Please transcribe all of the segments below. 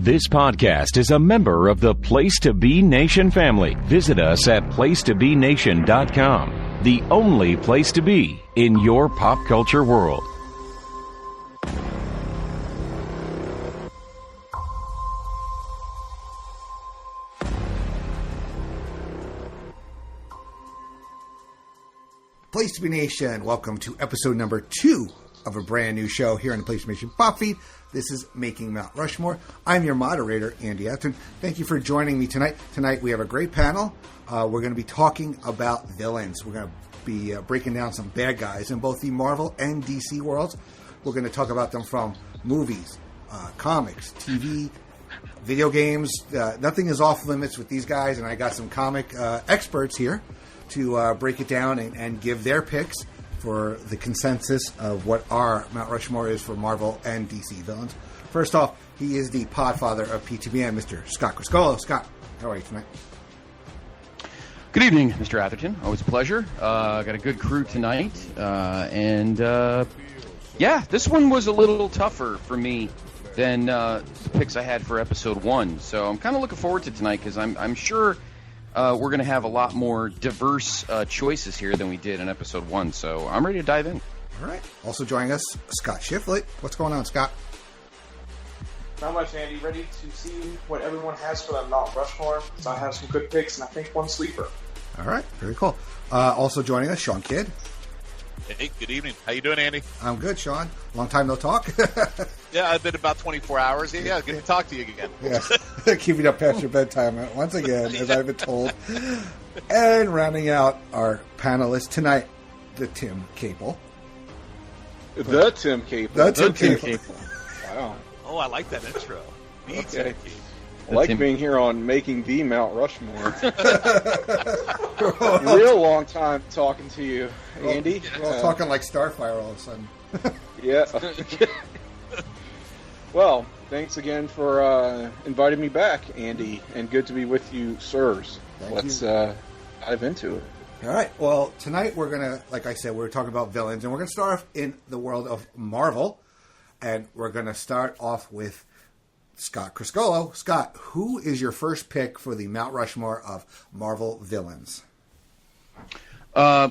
This podcast is a member of the Place to Be Nation family. Visit us at placetobenation.com, the only place to be in your pop culture world. Place to Be Nation, welcome to episode number 2 of a brand new show here on the Place to Be Nation pop feed. This is Making Mount Rushmore. I'm your moderator, Andy Atherton. Thank you for joining me tonight. Tonight we have a great panel. We're going to be talking about villains. We're going to be breaking down some bad guys in both the Marvel and DC worlds. We're going to talk about them from movies, comics, TV, video games. Nothing is off limits with these guys, and I got some comic experts here to break it down and give their picks for the consensus of what our Mount Rushmore is for Marvel and DC villains. First off, he is the podfather of PTBN, Mr. Scott Criscuolo. Scott, how are you tonight? Good evening, Mr. Atherton. Always a pleasure. Got a good crew tonight. This one was a little tougher for me than the picks I had for episode 1. So I'm kind of looking forward to tonight because I'm sure we're going to have a lot more diverse choices here than we did in episode 1. So I'm ready to dive in. All right. Also joining us, Scott Shifflett. What's going on, Scott? Not much, Andy. Ready to see what everyone has for that Mount Rushmore. So I have some good picks, and I think one sleeper. All right. Very cool. Also joining us, Shawn Kidd. Hey, good evening. How you doing, Andy? I'm good, Shawn. Long time no talk. Yeah, I've been about 24 hours. Yeah, good to talk to you again. Yes. Keeping up past your bedtime once again, as I've been told. And rounding out our panelists tonight, the Tim Capel. The Tim Capel. The Tim Capel. Wow. Oh, I like that intro. The Okay. Tim Capel. I like being here on Making the Mount Rushmore. Real long time talking to you, Andy. We're all talking like Starfire all of a sudden. Yeah. Well, thanks again for inviting me back, Andy, and good to be with you, sirs. Let's dive into it. All right. Well, tonight we're going to, like I said, we're talking about villains, and we're going to start off in the world of Marvel, and we're going to start off with Scott Criscuolo. Scott, who is your first pick for the Mount Rushmore of Marvel villains? The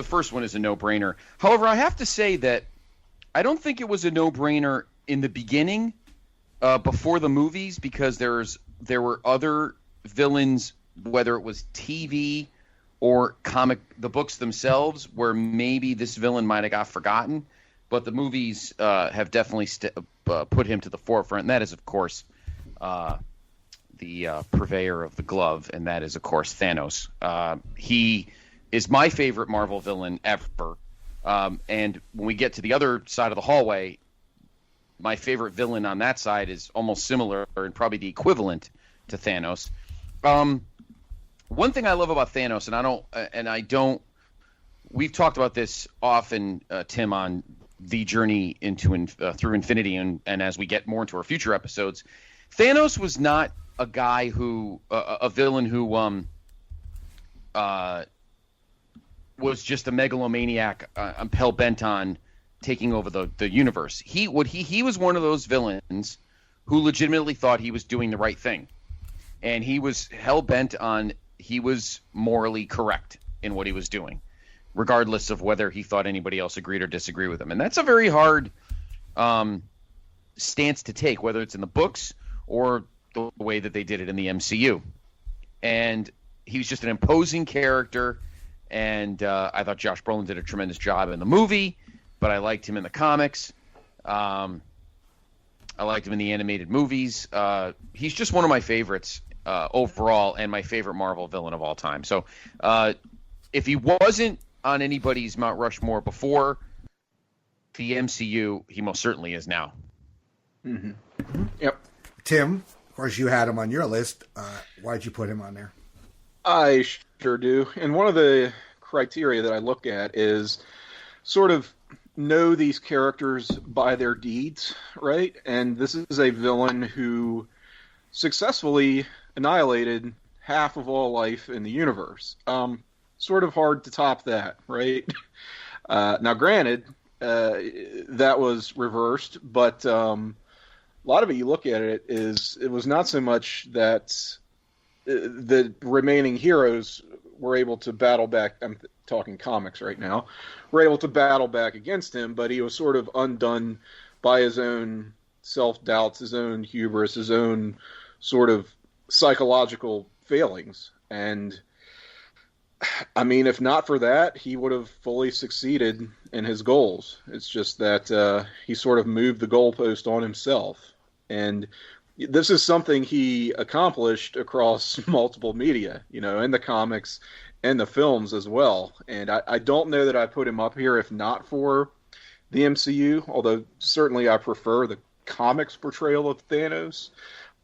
first one is a no-brainer. However, I have to say that I don't think it was a no-brainer in the beginning, before the movies, because there were other villains, whether it was TV or the books themselves, where maybe this villain might have got forgotten. But the movies have definitely put him to the forefront, and that is, of course, the purveyor of the glove, and that is, of course, Thanos. He is my favorite Marvel villain ever. And when we get to the other side of the hallway, my favorite villain on that side is almost similar, and probably the equivalent to Thanos. One thing I love about Thanos, we've talked about this often, Tim, on the journey through Infinity, and as we get more into our future episodes, Thanos was not a guy a villain who was just a megalomaniac, hell bent on taking over the universe. He was one of those villains who legitimately thought he was doing the right thing, and he was hell bent on he was morally correct in what he was doing, regardless of whether he thought anybody else agreed or disagreed with him. And that's a very hard stance to take, whether it's in the books or the way that they did it in the MCU. And he was just an imposing character, and I thought Josh Brolin did a tremendous job in the movie, but I liked him in the comics. I liked him in the animated movies. He's just one of my favorites overall, and my favorite Marvel villain of all time. So if he wasn't on anybody's Mount Rushmore before the MCU, he most certainly is now. Mm-hmm. Yep. Tim, of course, you had him on your list. Why'd you put him on there? I sure do. And one of the criteria that I look at is sort of know these characters by their deeds, right? And this is a villain who successfully annihilated half of all life in the universe. Sort of hard to top that, right? Now, granted, that was reversed, but lot of it, you look at it, it was not so much that the remaining heroes were able to battle back. I'm talking comics right now. Were able to battle back against him, but he was sort of undone by his own self-doubts, his own hubris, his own sort of psychological failings. And I mean, if not for that, he would have fully succeeded in his goals. It's just that he sort of moved the goalpost on himself. And this is something he accomplished across multiple media, in the comics and the films as well. And I don't know that I put him up here if not for the MCU, although certainly I prefer the comics portrayal of Thanos.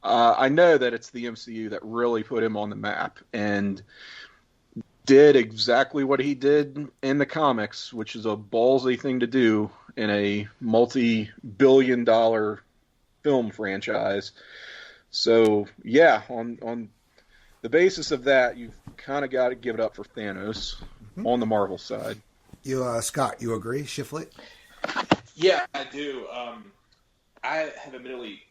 I know that it's the MCU that really put him on the map and did exactly what he did in the comics, which is a ballsy thing to do in a multi-billion-dollar film franchise. So, yeah, on the basis of that, you've kind of got to give it up for Thanos on the Marvel side. You, Scott, you agree, Shifflett? Yeah, I do. I have admittedly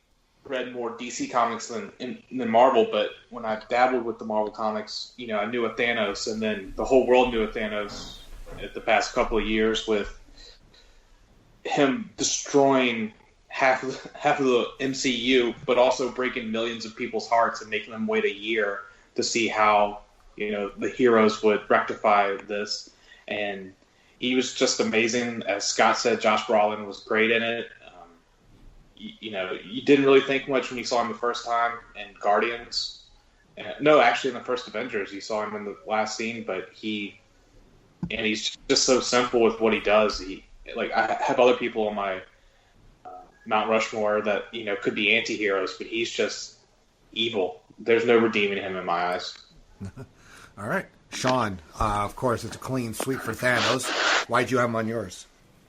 read more DC comics than Marvel, but when I dabbled with the Marvel comics, I knew a Thanos, and then the whole world knew a Thanos at the past couple of years with him destroying half of the MCU, but also breaking millions of people's hearts and making them wait a year to see how the heroes would rectify this. And he was just amazing. As Scott said, Josh Brolin was great in it. You didn't really think much when you saw him the first time in Guardians. No, actually in the first Avengers, you saw him in the last scene, but he's just so simple with what he does. I have other people on my Mount Rushmore that, could be anti-heroes, but he's just evil. There's no redeeming him in my eyes. All right. Shawn, of course, it's a clean sweep for Thanos. Why'd you have him on yours?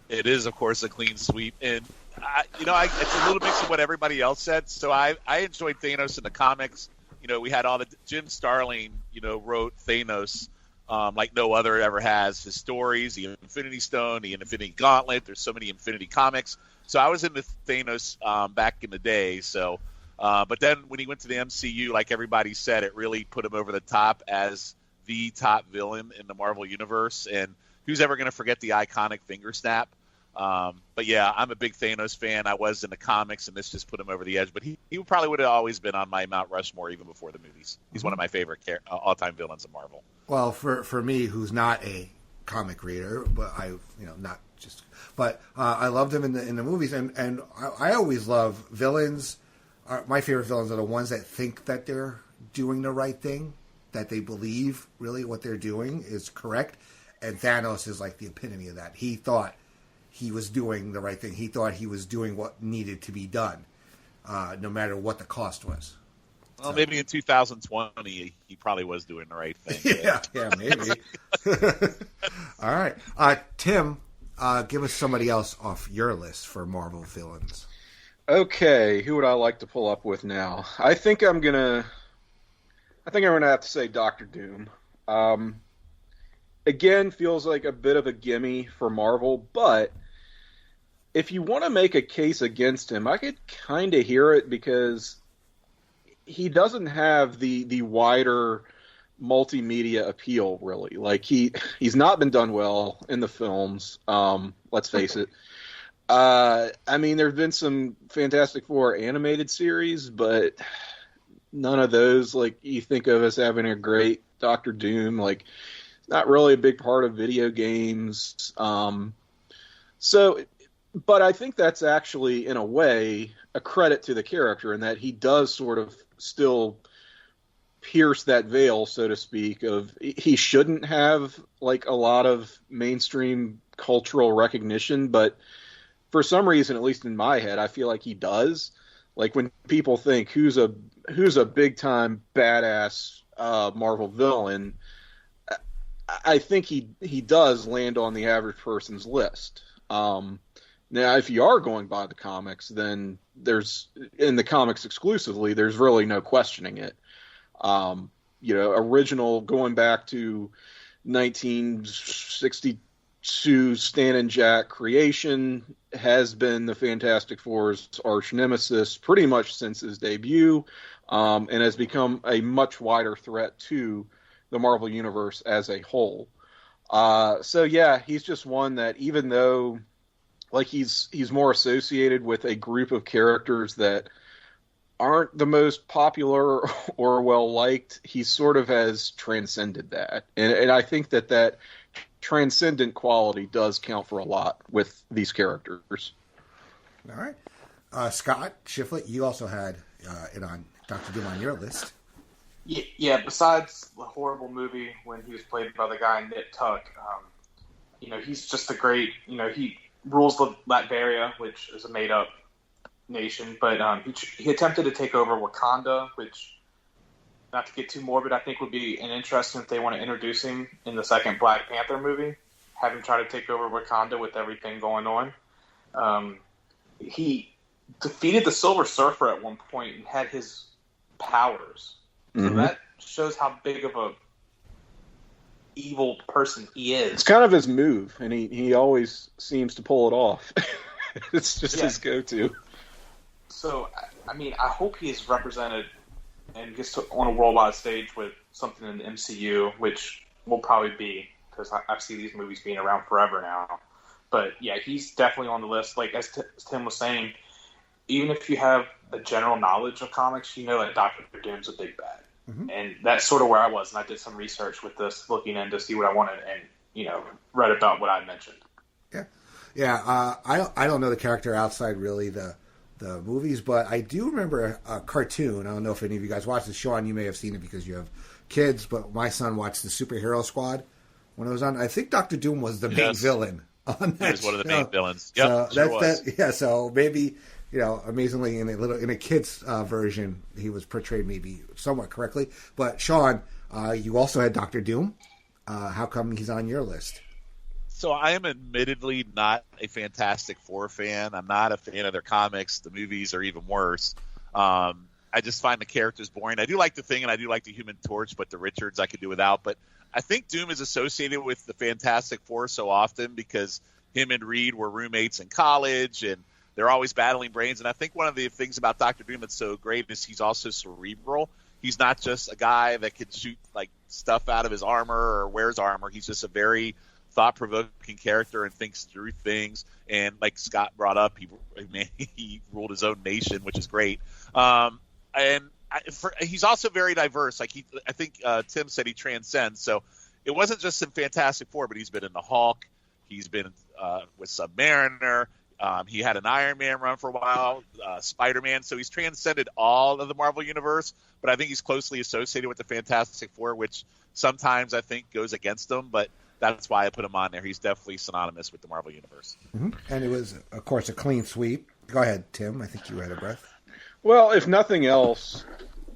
It is, of course, a clean sweep. And, it's a little mix of what everybody else said. So I enjoyed Thanos in the comics. We had all the Jim Starlin, wrote Thanos like no other ever has. His stories, the Infinity Stone, the Infinity Gauntlet. There's so many Infinity comics. So I was into Thanos back in the day. So, but then when he went to the MCU, like everybody said, it really put him over the top as the top villain in the Marvel Universe. And who's ever going to forget the iconic finger snap? But yeah, I'm a big Thanos fan. I was in the comics, and this just put him over the edge. But he probably would have always been on my Mount Rushmore even before the movies. He's one of my favorite all-time villains of Marvel. Well, for me, who's not a comic reader, but I loved him in the movies, and I always love villains. My favorite villains are the ones that think that they're doing the right thing, that they believe really what they're doing is correct. And Thanos is like the epitome of that. He thought he was doing the right thing. He thought he was doing what needed to be done, no matter what the cost was. Well, maybe in 2020 he probably was doing the right thing. yeah, maybe. All right, Tim, give us somebody else off your list for Marvel villains. Okay, who would I like to pull up with now? I think I'm gonna have to say Dr. Doom. Again, feels like a bit of a gimme for Marvel, but if you want to make a case against him, I could kind of hear it because he doesn't have the wider multimedia appeal, really. Like, he's not been done well in the films, let's face it. I mean, there have been some Fantastic Four animated series, but none of those, like, you think of as having a great Dr. Doom, like, not really a big part of video games. But I think that's actually, in a way, a credit to the character in that he does sort of still pierce that veil, so to speak, of he shouldn't have like a lot of mainstream cultural recognition, but for some reason, at least in my head, I feel like he does. Like when people think who's a big time badass Marvel villain, I think he does land on the average person's list. Now, if you are going by the comics, then in the comics exclusively, there's really no questioning it. Original going back to 1962 Stan and Jack creation, has been the Fantastic Four's arch nemesis pretty much since his debut, and has become a much wider threat to the Marvel Universe as a whole. So yeah, he's just one that, even though like he's more associated with a group of characters that aren't the most popular or well liked, he sort of has transcended that, and I think that transcendent quality does count for a lot with these characters. All right, Scott Shifflett, you also had it on Dr. Doom on your list. Yeah, besides the horrible movie when he was played by the guy Nip Tuck, he's just a great, he rules the Latveria, which is a made-up nation, but he attempted to take over Wakanda, which, not to get too morbid, I think would be an interesting if they want to introduce him in the second Black Panther movie, have him try to take over Wakanda with everything going on. He defeated the Silver Surfer at one point and had his powers. So that shows how big of a evil person he is. It's kind of his move, and he always seems to pull it off. It's just his go-to. So, I mean, I hope he is represented and gets on a worldwide stage with something in the MCU, which will probably be, because I see these movies being around forever now. But, yeah, he's definitely on the list. Like, as Tim was saying, even if you have a general knowledge of comics, you know that Dr. Doom's a big bad. Mm-hmm. And that's sort of where I was, and I did some research with this, looking in to see what I wanted, and, read about what I mentioned. Yeah. I don't know the character outside really the movies, but I do remember a cartoon. I don't know if any of you guys watched it. Shawn, you may have seen it because you have kids, but my son watched the Superhero Squad when it was on. I think Dr. Doom was the main villain on that. He was one of the main villains. Yep, so sure was. So maybe, amazingly in a kid's version, he was portrayed maybe somewhat correctly. But Shawn, you also had Dr. Doom. How come he's on your list? So I am admittedly not a Fantastic Four fan. I'm not a fan of their comics. The movies are even worse. I just find the characters boring. I do like the Thing, and I do like the Human Torch, but the Richards I could do without. But I think Doom is associated with the Fantastic Four so often because him and Reed were roommates in college, and they're always battling brains. And I think one of the things about Dr. Doom that's so great is he's also cerebral. He's not just a guy that can shoot like stuff out of his armor or wears armor. He's just a very thought-provoking character and thinks through things. And like Scott brought up, he ruled his own nation, which is great. He's also very diverse. Like I think Tim said he transcends. So it wasn't just in Fantastic Four, but he's been in the Hulk. He's been with Submariner. He had an Iron Man run for a while, Spider-Man. So he's transcended all of the Marvel Universe, but I think he's closely associated with the Fantastic Four, which sometimes I think goes against him, but that's why I put him on there. He's definitely synonymous with the Marvel Universe. Mm-hmm. And it was, of course, a clean sweep. Go ahead, Tim. I think you had a breath. Well, if nothing else,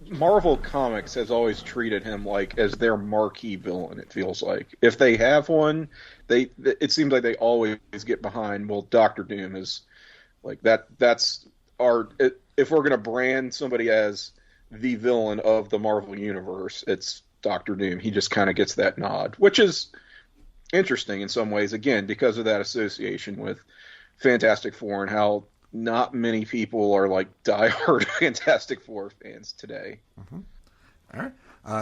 Marvel Comics has always treated him like as their marquee villain, it feels like. If they have one, it seems like they always get behind, well, Dr. Doom is like that. That's if we're going to brand somebody as the villain of the Marvel Universe, it's Dr. Doom. He just kind of gets that nod, which is interesting in some ways, again, because of that association with Fantastic Four and how not many people are like diehard Fantastic Four fans today. Mm-hmm. All right.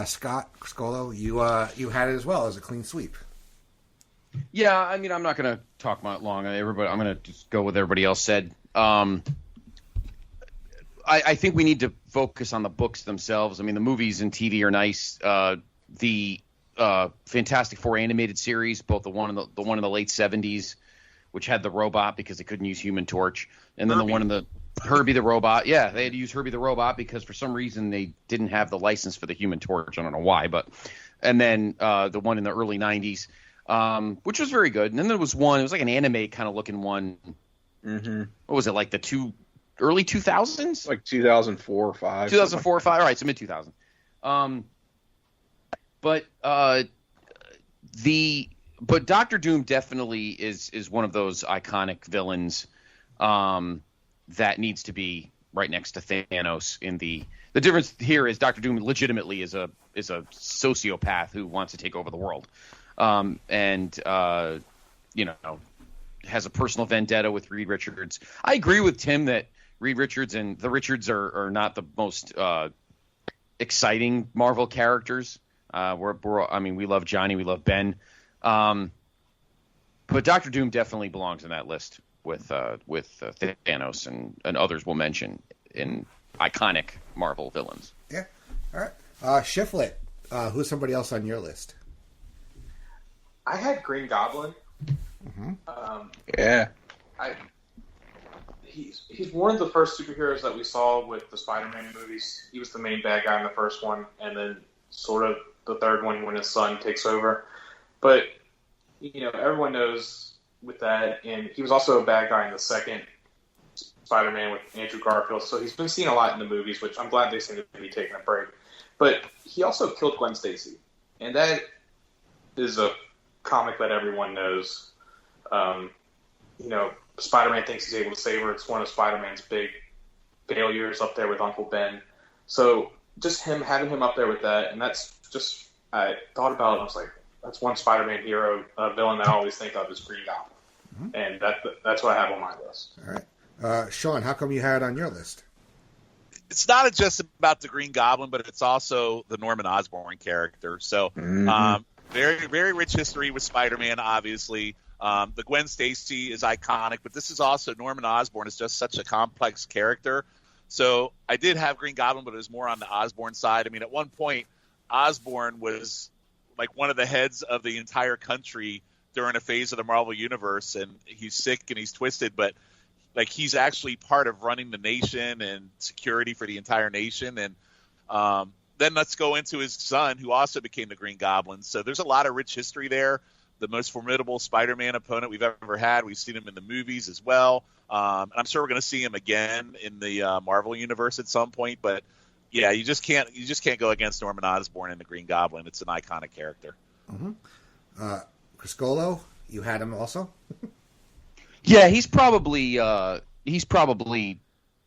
Scott Criscuolo, you had it as well as a clean sweep. Yeah, I mean, I'm not going to talk long. I'm going to just go with everybody else said. I think we need to focus on the books themselves. I mean, the movies and TV are nice. The Fantastic Four animated series, both the one in the late 70s, which had the robot because they couldn't use Human Torch, and then the one in the Herbie the Robot. Yeah, they had to use Herbie the Robot because for some reason they didn't have the license for the Human Torch. I don't know why, but and then the one in the early 90s, which was very good. And then there was one. It was like an anime kind of looking one. Mm-hmm. What was it, like the early 2000s? Like 2004 or 5. 2004 or 5. All right, so mid 2000. But Dr. Doom definitely is one of those iconic villains that needs to be right next to Thanos. The difference here is Dr. Doom legitimately is a sociopath who wants to take over the world, has a personal vendetta with Reed Richards. I agree with Tim that Reed Richards and the Richards are not the most exciting Marvel characters. We love Johnny, we love Ben, but Doctor Doom definitely belongs in that list with Thanos and others we'll mention in iconic Marvel villains. Yeah. All right. Shifflett, who's somebody else on your list? I had Green Goblin. Yeah. He's one of the first superheroes that we saw with the Spider-Man movies. He was the main bad guy in the first one, and then sort of the third one when his son takes over. But, everyone knows with that, and he was also a bad guy in the second Spider-Man with Andrew Garfield, so he's been seen a lot in the movies, which I'm glad they seem to be taking a break. But he also killed Gwen Stacy, and that is a comic that everyone knows. Spider-Man thinks he's able to save her. It's one of Spider-Man's big failures up there with Uncle Ben. So just having him up there with that, and that's just, I thought about it and I was like, that's one Spider-Man hero, villain that I always think of is Green Goblin. And that's what I have on my list. All right. Shawn, how come you had it on your list? It's not just about the Green Goblin, but it's also the Norman Osborn character. So very, very rich history with Spider-Man, obviously. The Gwen Stacy is iconic, but this is also Norman Osborn is just such a complex character. So I did have Green Goblin, but it was more on the Osborn side. I mean, at one point, Osborn was like one of the heads of the entire country during a phase of the Marvel Universe, and he's sick and he's twisted, but like he's actually part of running the nation and security for the entire nation. And then let's go into his son, who also became the Green Goblin. So there's a lot of rich history there. The most formidable Spider-Man opponent we've ever had. We've seen him in the movies as well. And I'm sure we're going to see him again in the Marvel universe at some point. But yeah, you just can't go against Norman Osborn and the Green Goblin. It's an iconic character. Criscuolo, you had him also? Yeah, he's probably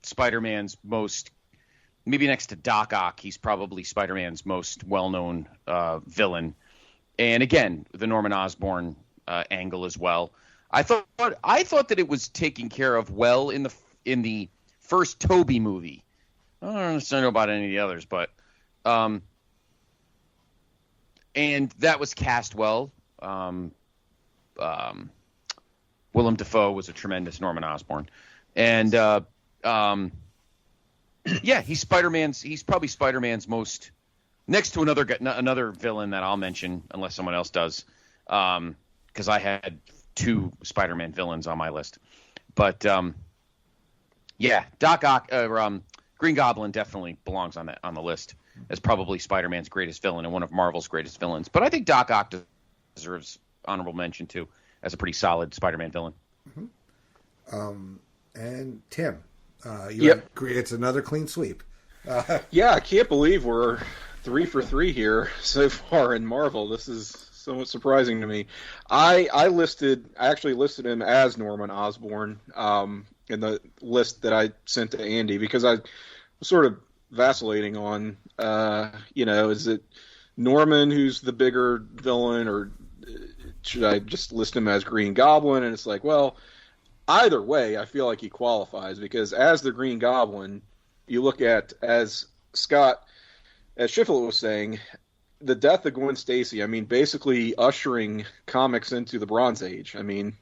Spider-Man's most, maybe next to Doc Ock, he's probably Spider-Man's most well-known villain. And again, the Norman Osborn angle as well. I thought that it was taken care of well in the first Tobey movie. I don't necessarily know about any of the others, but and that was cast well. Willem Dafoe was a tremendous Norman Osborn, and yeah, he's probably Spider-Man's most, next to another villain that I'll mention unless someone else does, because I had two Spider-Man villains on my list. But yeah, Doc Ock, Green Goblin definitely belongs on the list as probably Spider-Man's greatest villain and one of Marvel's greatest villains. But I think Doc Ock deserves honorable mention too as a pretty solid Spider-Man villain. And Tim, it's another clean sweep. Yeah, I can't believe we're 3 for 3 here so far in Marvel. This is somewhat surprising to me. I actually listed him as Norman Osborn in the list that I sent to Andy, because I was sort of vacillating on, is it Norman who's the bigger villain, or should I just list him as Green Goblin? And it's like, well, either way, I feel like he qualifies, because as the Green Goblin, you look at, as Shifflett was saying, the death of Gwen Stacy, I mean, basically ushering comics into the Bronze Age. I mean,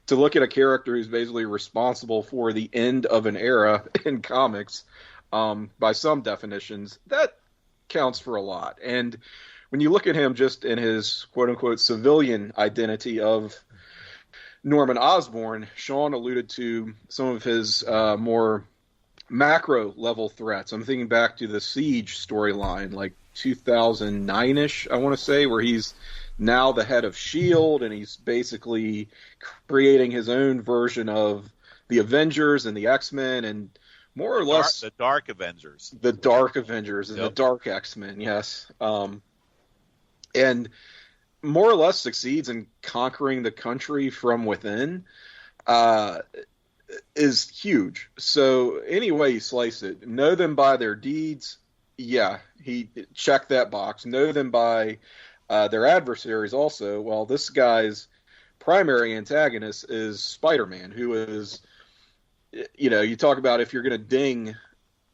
to look at a character who's basically responsible for the end of an era in comics, by some definitions, that counts for a lot. And when you look at him just in his quote-unquote civilian identity of Norman Osborn, Shawn alluded to some of his more macro-level threats. I'm thinking back to the Siege storyline, like 2009-ish, I want to say, where he's now the head of S.H.I.E.L.D., and he's basically creating his own version of the Avengers and the X-Men, and more or less... The Dark Avengers. The Dark Avengers and the Dark X-Men, yes. And more or less succeeds in conquering the country from within, is huge. So any way you slice it, know them by their deeds, yeah, he checked that box. Know them by their adversaries also. Well, this guy's primary antagonist is Spider-Man, who is, you talk about if you're going to ding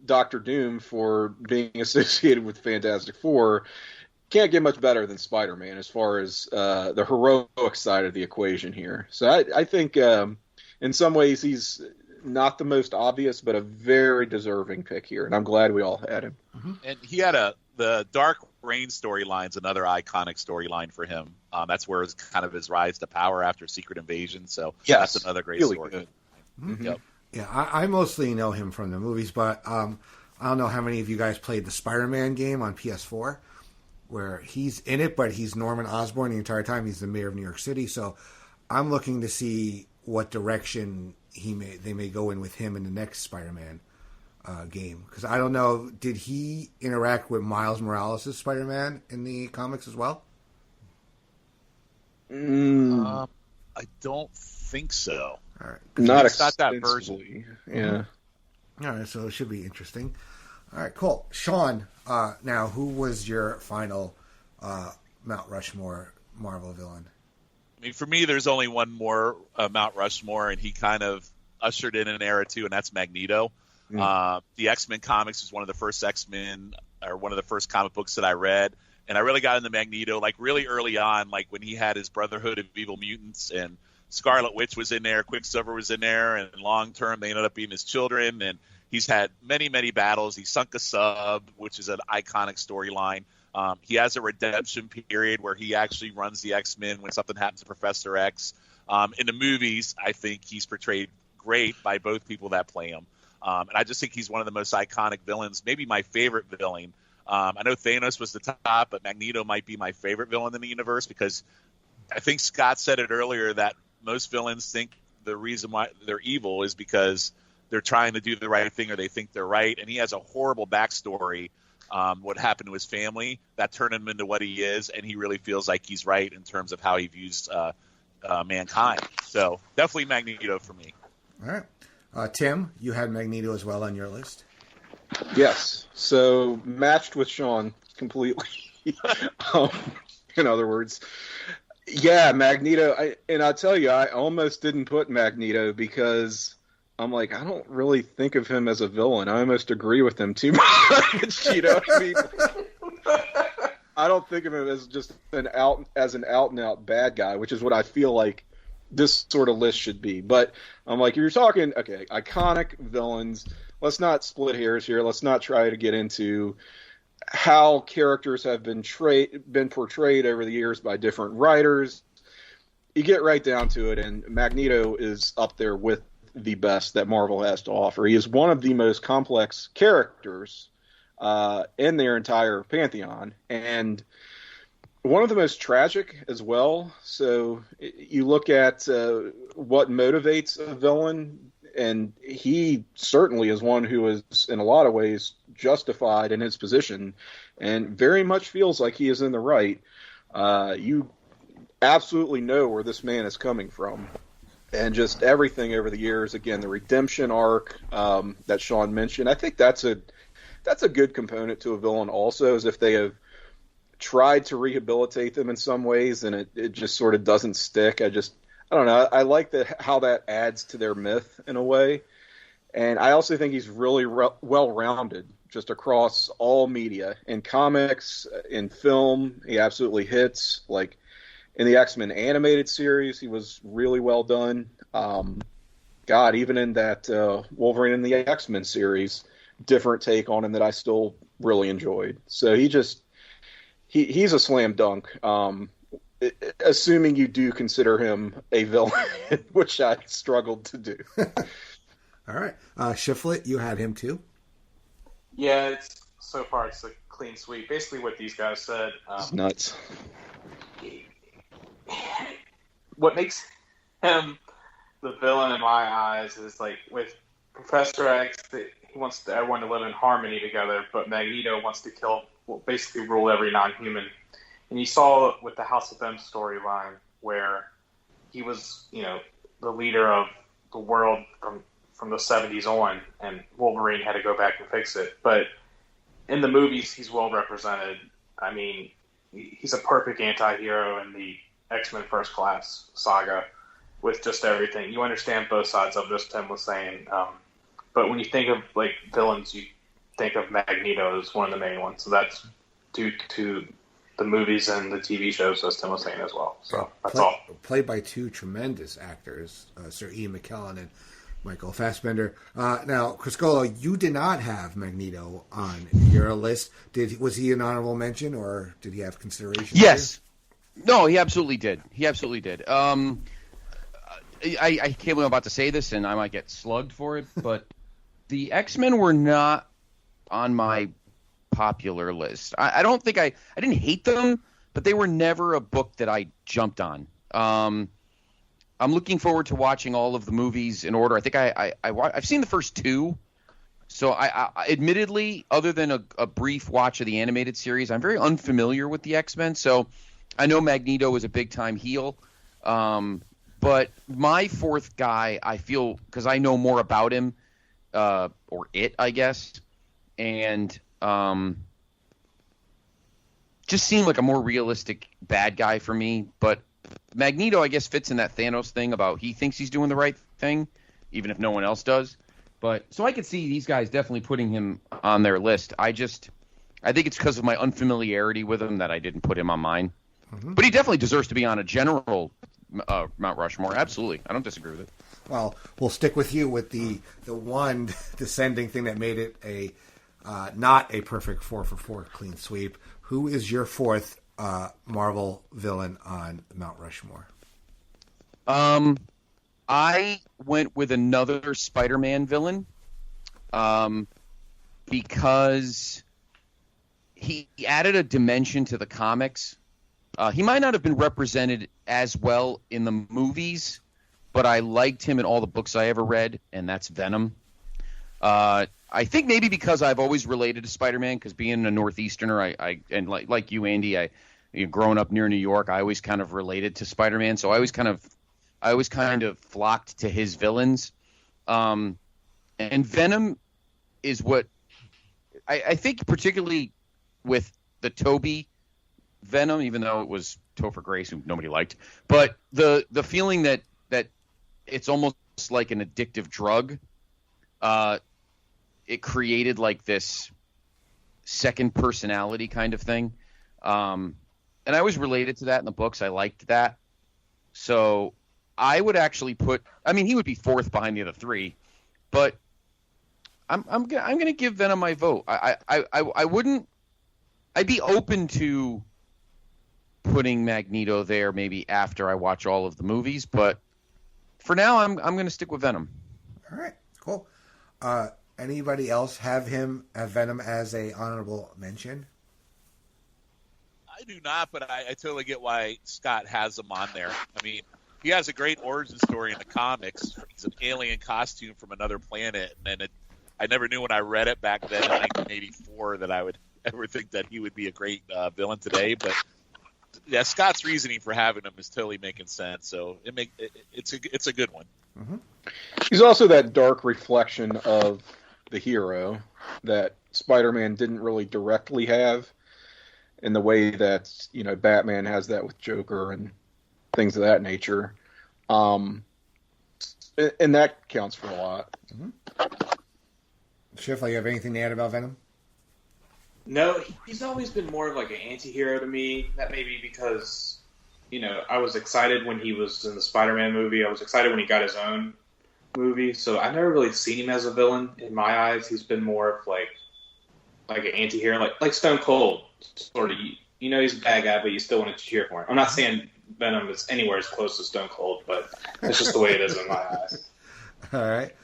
Doctor Doom for being associated with Fantastic Four, can't get much better than Spider-Man as far as the heroic side of the equation here. So I think in some ways he's not the most obvious, but a very deserving pick here, and I'm glad we all had him. Mm-hmm. And he had the Dark Reign storyline's another iconic storyline for him. That's where it's kind of his rise to power after Secret Invasion. So yes, that's another great really story. Good. Mm-hmm. Yep. Yeah, I mostly know him from the movies, but I don't know how many of you guys played the Spider-Man game on PS4, where he's in it, but he's Norman Osborn the entire time. He's the mayor of New York City, so I'm looking to see what direction they may go in with him in the next Spider-Man game. Because I don't know, did he interact with Miles Morales' Spider-Man in the comics as well? I don't think so. All right. Not that version. extensively. Yeah. All right, so it should be interesting. All right, cool. Shawn, now, who was your final Mount Rushmore Marvel villain? I mean, for me, there's only one more Mount Rushmore, and he kind of ushered in an era too, and that's Magneto. The X-Men comics was one of the first X-Men, or one of the first comic books that I read, and I really got into Magneto like really early on, like when he had his Brotherhood of Evil Mutants, and Scarlet Witch was in there, Quicksilver was in there, and long term they ended up being his children, and he's had many, many battles. He sunk a sub, which is an iconic storyline. He has a redemption period where he actually runs the X-Men when something happens to Professor X. In the movies, I think he's portrayed great by both people that play him. And I just think he's one of the most iconic villains, maybe my favorite villain. I know Thanos was the top, but Magneto might be my favorite villain in the universe because I think Scott said it earlier that most villains think the reason why they're evil is because they're trying to do the right thing or they think they're right. And he has a horrible backstory. What happened to his family that turned him into what he is, and he really feels like he's right in terms of how he views mankind. So definitely Magneto for me. All right. Tim, you had Magneto as well on your list. Yes. So matched with Shawn completely. In other words, yeah, Magneto. I'll tell you, I almost didn't put Magneto because I'm like, I don't really think of him as a villain. I almost agree with him too much. You know what I mean? I don't think of him as just an out and out bad guy, which is what I feel like this sort of list should be. But I'm like, if you're talking, okay, iconic villains, let's not split hairs here. Let's not try to get into how characters have been portrayed over the years by different writers. You get right down to it, and Magneto is up there with the best that Marvel has to offer. He is one of the most complex characters in their entire pantheon, and one of the most tragic as well. So you look at what motivates a villain, and he certainly is one who is, in a lot of ways, justified in his position, and very much feels like he is in the right. You absolutely know where this man is coming from. And just everything over the years, again, the redemption arc that Shawn mentioned, I think that's a good component to a villain also, is if they have tried to rehabilitate them in some ways and it just sort of doesn't stick. I don't know. I like how that adds to their myth in a way. And I also think he's really well-rounded just across all media. In comics, in film, he absolutely hits. Like, in the X-Men animated series, he was really well done. God, even in that Wolverine and the X-Men series, different take on him that I still really enjoyed. So he's a slam dunk, assuming you do consider him a villain, which I struggled to do. All right. Shifflett, you had him too? Yeah, so far it's a clean sweep. Basically what these guys said. It's nuts. What makes him the villain in my eyes is like with Professor X, he wants everyone to live in harmony together, but Magneto wants to basically rule every non-human. And you saw with the House of M storyline where he was, the leader of the world from the 70s on, and Wolverine had to go back and fix it. But in the movies, he's well represented. I mean, he's a perfect anti-hero in the X-Men First Class saga with just everything. You understand both sides of this, Tim was saying. But when you think of like villains, you think of Magneto as one of the main ones. So that's due to the movies and the TV shows, as Tim was saying as well. So that's all. Played by two tremendous actors, Sir Ian McKellen and Michael Fassbender. Now, Criscuolo, you did not have Magneto on your list. Was he an honorable mention, or did he have consideration? Yes. No, he absolutely did. I can't believe I'm about to say this, and I might get slugged for it, but the X-Men were not on my popular list. I don't think I didn't hate them, but they were never a book that I jumped on. I'm looking forward to watching all of the movies in order. I think I've seen the first two, so I admittedly, other than a brief watch of the animated series, I'm very unfamiliar with the X-Men. So I know Magneto is a big time heel, but my fourth guy, I feel, because I know more about him, or it, I guess, and just seemed like a more realistic bad guy for me. But Magneto, I guess, fits in that Thanos thing about he thinks he's doing the right thing, even if no one else does. But so I could see these guys definitely putting him on their list. I think it's because of my unfamiliarity with him that I didn't put him on mine. Mm-hmm. But he definitely deserves to be on a general Mount Rushmore. Absolutely. I don't disagree with it. Well, we'll stick with you with the one descending thing that made it a not a perfect 4-for-4 clean sweep. Who is your fourth Marvel villain on Mount Rushmore? I went with another Spider-Man villain because he added a dimension to the comics. He might not have been represented as well in the movies, but I liked him in all the books I ever read, and that's Venom. I think maybe because I've always related to Spider-Man, because being a Northeasterner, and like you, Andy, growing up near New York, I always kind of related to Spider-Man, so I always kind of flocked to his villains. And Venom is what I think, particularly with the Tobey Venom, even though it was Topher Grace, who nobody liked, but the feeling that it's almost like an addictive drug. It created like this second personality kind of thing. And I always related to that in the books. I liked that. So I would actually he would be fourth behind the other three, but I'm going to give Venom my vote. I'd be open to putting Magneto there maybe after I watch all of the movies, but for now I'm going to stick with Venom. All right, cool. Anybody else have Venom as a honorable mention? I do not, but I totally get why Scott has him on there. I mean, he has a great origin story in the comics. He's an alien costume from another planet, and I never knew when I read it back then in 1984 that I would ever think that he would be a great villain today. But yeah, Scott's reasoning for having him is totally making sense. So it's a good one. Mm-hmm. He's also that dark reflection of the hero that Spider-Man didn't really directly have, in the way that Batman has that with Joker and things of that nature, and that counts for a lot. Mm-hmm. Shifflett, you have anything to add about Venom? No, he's always been more of like an anti-hero to me. That may be because I was excited when he was in the Spider-Man movie. I was excited when he got his own movie. So I never really seen him as a villain in my eyes. He's been more of like an anti-hero, like Stone Cold, sort of. He's a bad guy, but you still want to cheer for him. I'm not saying Venom is anywhere as close to Stone Cold, but it's just the way it is in my eyes. All right.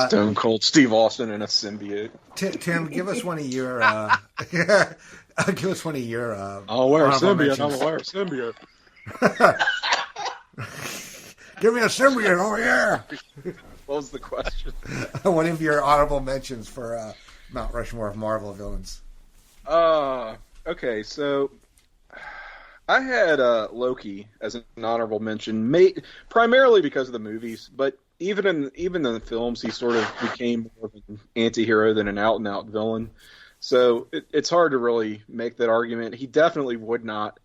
Stone Cold Steve Austin and a symbiote. Tim, give us one of your. Give us one of your. I'll wear a symbiote. I'll wear a symbiote. Give me a symbiote. Oh yeah. What was the question? One of your honorable mentions for Mount Rushmore of Marvel villains. Okay, so I had Loki as an honorable mention, primarily because of the movies, but even in the films, he sort of became more of an anti-hero than an out-and-out villain. So it's hard to really make that argument. He definitely would not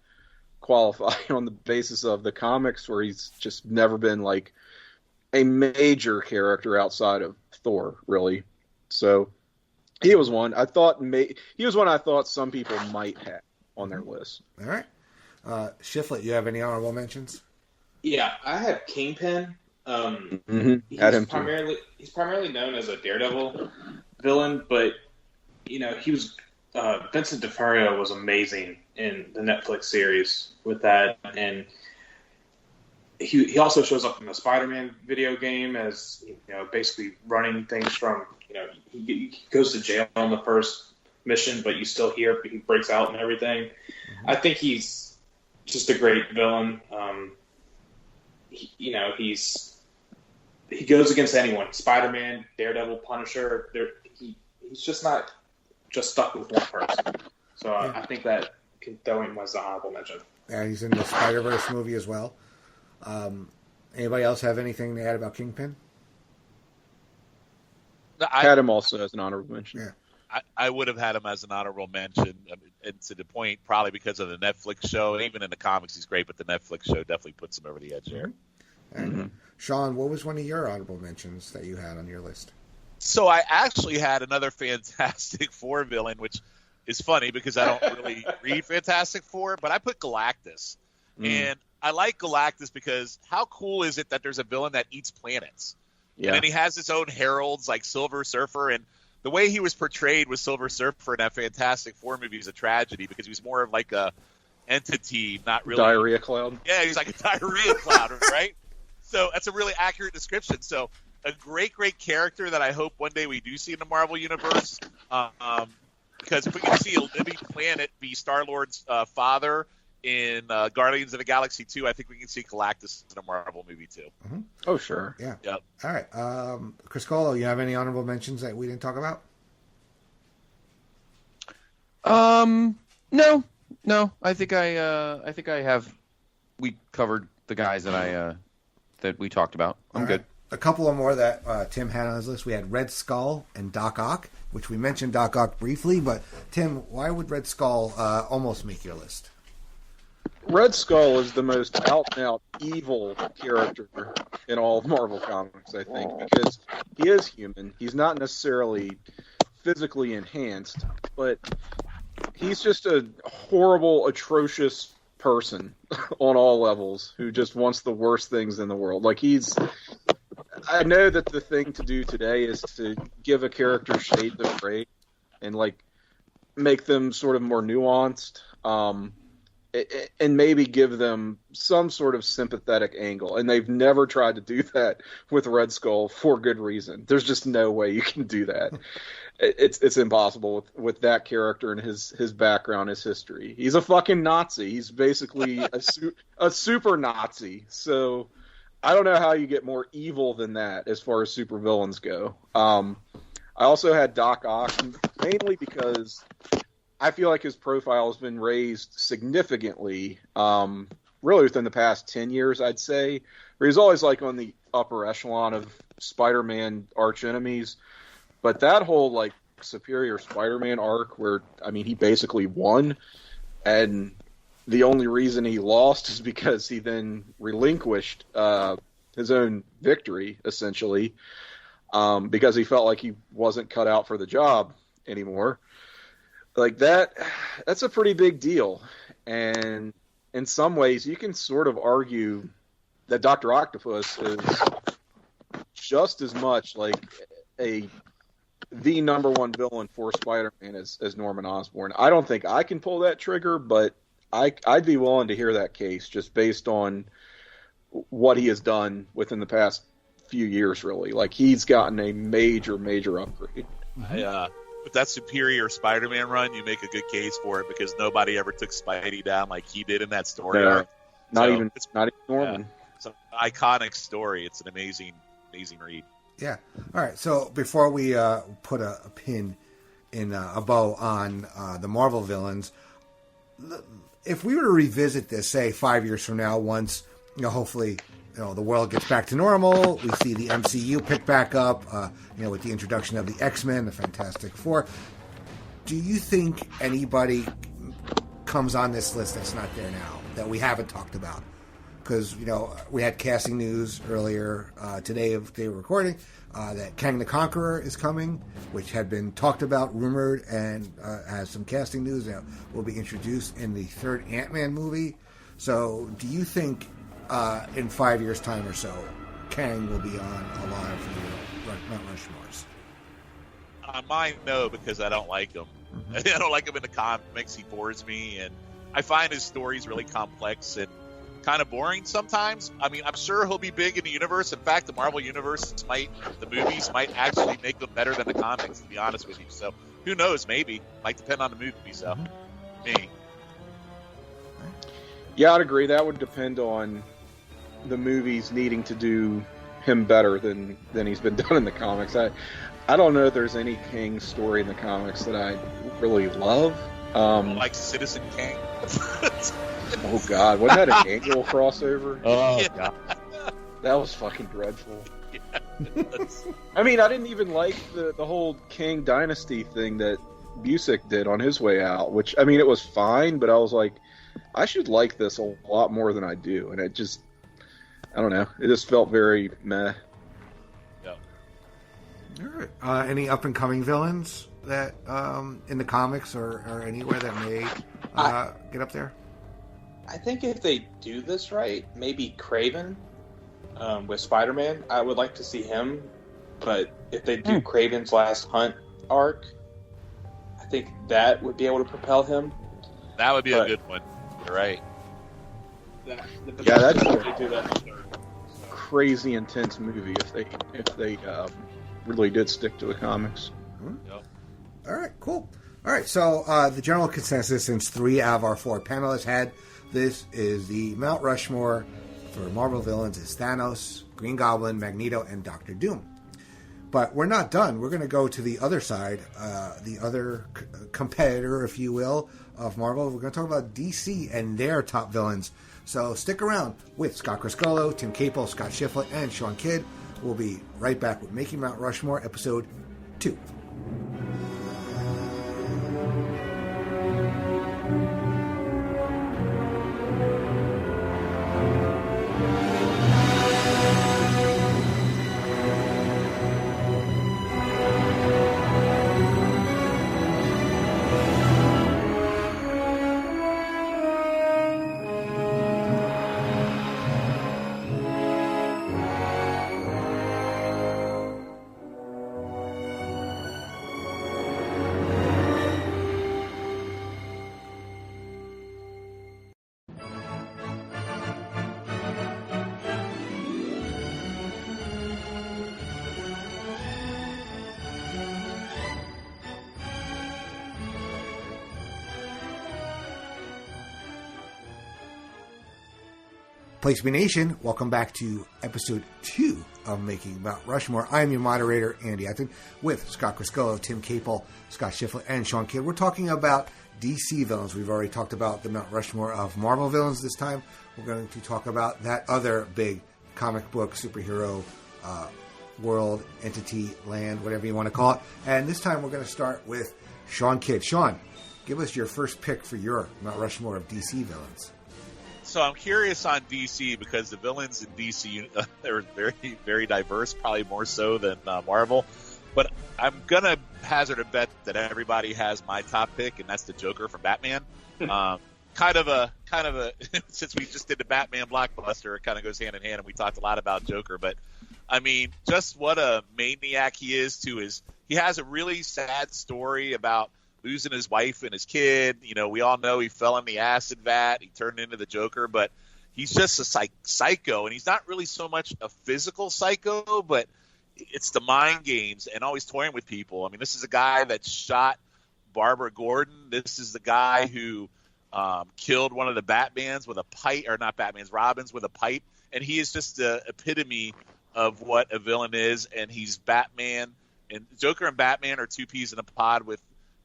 qualify on the basis of the comics, where he's just never been like a major character outside of Thor, really. So he was one I thought some people might have on their list. All right, Shifflett, you have any honorable mentions? Yeah, I have Kingpin. He's primarily known as a Daredevil villain, but he was Vincent D'Onofrio was amazing in the Netflix series with that, and he also shows up in the Spider-Man video game as basically running things from he goes to jail on the first mission, but you still hear he breaks out and everything. Mm-hmm. I think he's just a great villain. He goes against anyone. Spider-Man, Daredevil, Punisher. He's just not just stuck with one person. So I think that can throw him as an honorable mention. Yeah, he's in the Spider-Verse movie as well. Anybody else have anything to add about Kingpin? I had him also as an honorable mention. Yeah. I would have had him as an honorable mention, and to the point, probably because of the Netflix show. Even in the comics, he's great, but the Netflix show definitely puts him over the edge there. And Shawn, what was one of your honorable mentions that you had on your list? So I actually had another Fantastic Four villain, which is funny because I don't really read Fantastic Four, but I put Galactus. And I like Galactus because how cool is it that there's a villain that eats planets? Yeah. And then he has his own heralds like Silver Surfer, and the way he was portrayed with Silver Surfer in that Fantastic Four movie is a tragedy because he was more of like a entity, not really diarrhea cloud. Yeah, he's like a diarrhea cloud, right? So that's a really accurate description. So a great character that I hope one day we do see in the Marvel Universe. Because if we can see a living planet be Star-Lord's father in Guardians of the Galaxy 2, I think we can see Galactus in a Marvel movie too. Mm-hmm. Oh, sure. Yeah. Yep. All right. Criscuolo, you have any honorable mentions that we didn't talk about? No. I think I have. We covered the guys that we talked about. I'm good. A couple of more that Tim had on his list. We had Red Skull and Doc Ock, which we mentioned Doc Ock briefly. But Tim, why would Red Skull almost make your list? Red Skull is the most out-and-out evil character in all of Marvel Comics, I think, because he is human. He's not necessarily physically enhanced, but he's just a horrible, atrocious person on all levels who just wants the worst things in the world. I know that the thing to do today is to give a character shades of gray and make them sort of more nuanced. And maybe give them some sort of sympathetic angle. And they've never tried to do that with Red Skull for good reason. There's just no way you can do that. It's impossible with that character and his background, his history. He's a fucking Nazi. He's basically a super Nazi. So I don't know how you get more evil than that as far as supervillains go. I also had Doc Ock, mainly because I feel like his profile has been raised significantly, really within the past 10 years, I'd say. Where he's always on the upper echelon of Spider-Man arch enemies. But that whole Superior Spider-Man arc where, he basically won, and the only reason he lost is because he then relinquished his own victory, essentially, because he felt like he wasn't cut out for the job anymore. That's a pretty big deal. And in some ways, you can sort of argue that Dr. Octopus is just as much the number one villain for Spider-Man as Norman Osborn. I don't think I can pull that trigger, but I'd be willing to hear that case just based on what he has done within the past few years, really. He's gotten a major upgrade. With that Superior Spider-Man run, you make a good case for it because nobody ever took Spidey down like he did in that story arc. Not even Norman. Yeah, it's an iconic story. It's an amazing read. Yeah. All right. So before we put a pin in a bow on the Marvel villains, if we were to revisit this, say 5 years from now, once hopefully the world gets back to normal, we see the MCU pick back up, with the introduction of the X-Men, the Fantastic Four. Do you think anybody comes on this list that's not there now? that we haven't talked about? Because, we had casting news earlier today of they were recording that Kang the Conqueror is coming, which had been talked about, rumored, and has some casting news that will be introduced in the third Ant-Man movie. So do you think in 5 years' time or so, Kang will be alive for the Mount Rushmores? Mine, no, because I don't like him. Mm-hmm. I don't like him in the comics. He bores me, and I find his stories really complex and kind of boring sometimes. I mean, I'm sure he'll be big in the universe. In fact, the Marvel universe the movies might actually make them better than the comics, to be honest with you. So who knows? Maybe. Might depend on the movie. So me. Yeah, I'd agree. That would depend on the movies needing to do him better than he's been done in the comics. I don't know if there's any Kang story in the comics that I really love. Like Citizen Kang. Oh God, wasn't that an Angle crossover? Oh Yeah. God, That was fucking dreadful. Yeah. I mean, I didn't even like the whole Kang Dynasty thing that Busiek did on his way out, which, I mean, it was fine, but I was like, I should like this a lot more than I do, and it just, I don't know, it just felt very meh. Yeah. All right. Any up-and-coming villains that in the comics or anywhere that may get up there? I think if they do this right, maybe Kraven with Spider-Man, I would like to see him. But if they do Kraven's Last Hunt arc, I think that would be able to propel him. That would be a good one. You're right. Yeah, that's they do that. crazy intense movie if they really did stick to the comics. Yep. All right, cool. All right, so the general consensus, since 3 out of our 4 panelists had this, is the Mount Rushmore for Marvel villains is Thanos, Green Goblin, Magneto, and Doctor Doom. But we're not done. We're going to go to the other side, the other competitor, if you will, of Marvel. We're going to talk about DC and their top villains. So stick around with Scott Criscuolo, Tim Capel, Scott Shifflett, and Shawn Kidd. We'll be right back with Making Mount Rushmore, Episode 2. Place to be Nation, welcome back to episode 2 of Making Mount Rushmore. I'm your moderator, Andy Atherton, with Scott Criscuolo, Tim Capel, Scott Shifflett, and Shawn Kidd. We're talking about DC villains. We've already talked about the Mount Rushmore of Marvel villains. This time, we're going to talk about that other big comic book superhero world, entity, land, whatever you want to call it. And this time, we're going to start with Shawn Kidd. Shawn, give us your first pick for your Mount Rushmore of DC villains. So I'm curious on DC because the villains in DC they're very, very diverse, probably more so than Marvel. But I'm gonna hazard a bet that everybody has my top pick, and that's the Joker from Batman. Kind of a since we just did the Batman blockbuster, it kind of goes hand in hand, and we talked a lot about Joker. But I mean, just what a maniac he is he has a really sad story about losing his wife and his kid. You know, we all know he fell in the acid vat. He turned into the Joker, but he's just a psycho. And he's not really so much a physical psycho, but it's the mind games and always toying with people. I mean, this is a guy that shot Barbara Gordon. This is the guy who killed one of the Batmans with a pipe, or not Batmans, Robins with a pipe. And he is just the epitome of what a villain is. And he's Batman. And Joker and Batman are two peas in a pod with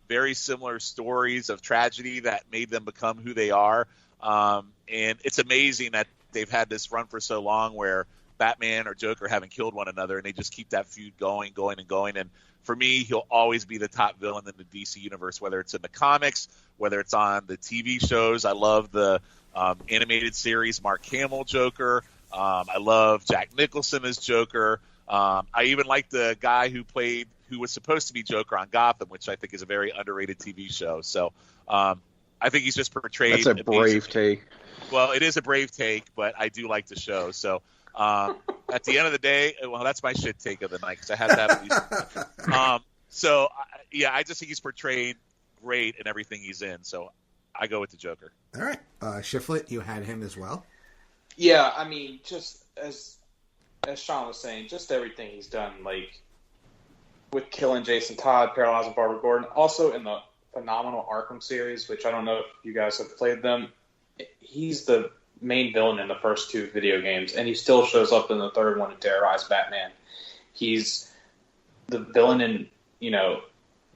very similar stories of tragedy that made them become who they are. And it's amazing that they've had this run for so long where Batman or Joker haven't killed one another, and they just keep that feud going. And for me, he'll always be the top villain in the DC universe, whether it's in the comics, whether it's on the TV shows. I love the Animated series, Mark Hamill Joker. I love Jack Nicholson as Joker. I even like the guy who was supposed to be Joker on Gotham, which I think is a very underrated TV show. So I think he's just portrayed. That's a brave take. Well, it is a brave take, but I do like the show. So at the end of the day, well, that's my shit take of the night because I have to have these. I just think he's portrayed great in everything he's in. So I go with the Joker. All right. Shifflett, you had him as well? Yeah, I mean, just as Shawn was saying, just everything he's done, like with killing Jason Todd, paralyzing Barbara Gordon, also in the phenomenal Arkham series, which I don't know if you guys have played them. He's the main villain in the first two video games, and he still shows up in the third one to terrorize Batman. He's the villain in,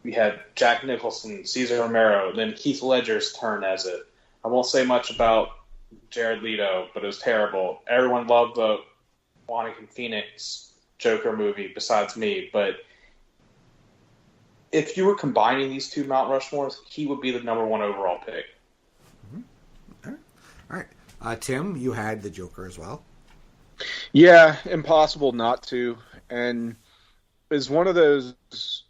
we had Jack Nicholson, Cesar Romero, then Heath Ledger's turn as it. I won't say much about Jared Leto, but it was terrible. Everyone loved the Joaquin Phoenix Joker movie besides me, but if you were combining these two Mount Rushmores, he would be the number one overall pick. Mm-hmm. All right. Tim, you had the Joker as well. Yeah, impossible not to. And is one of those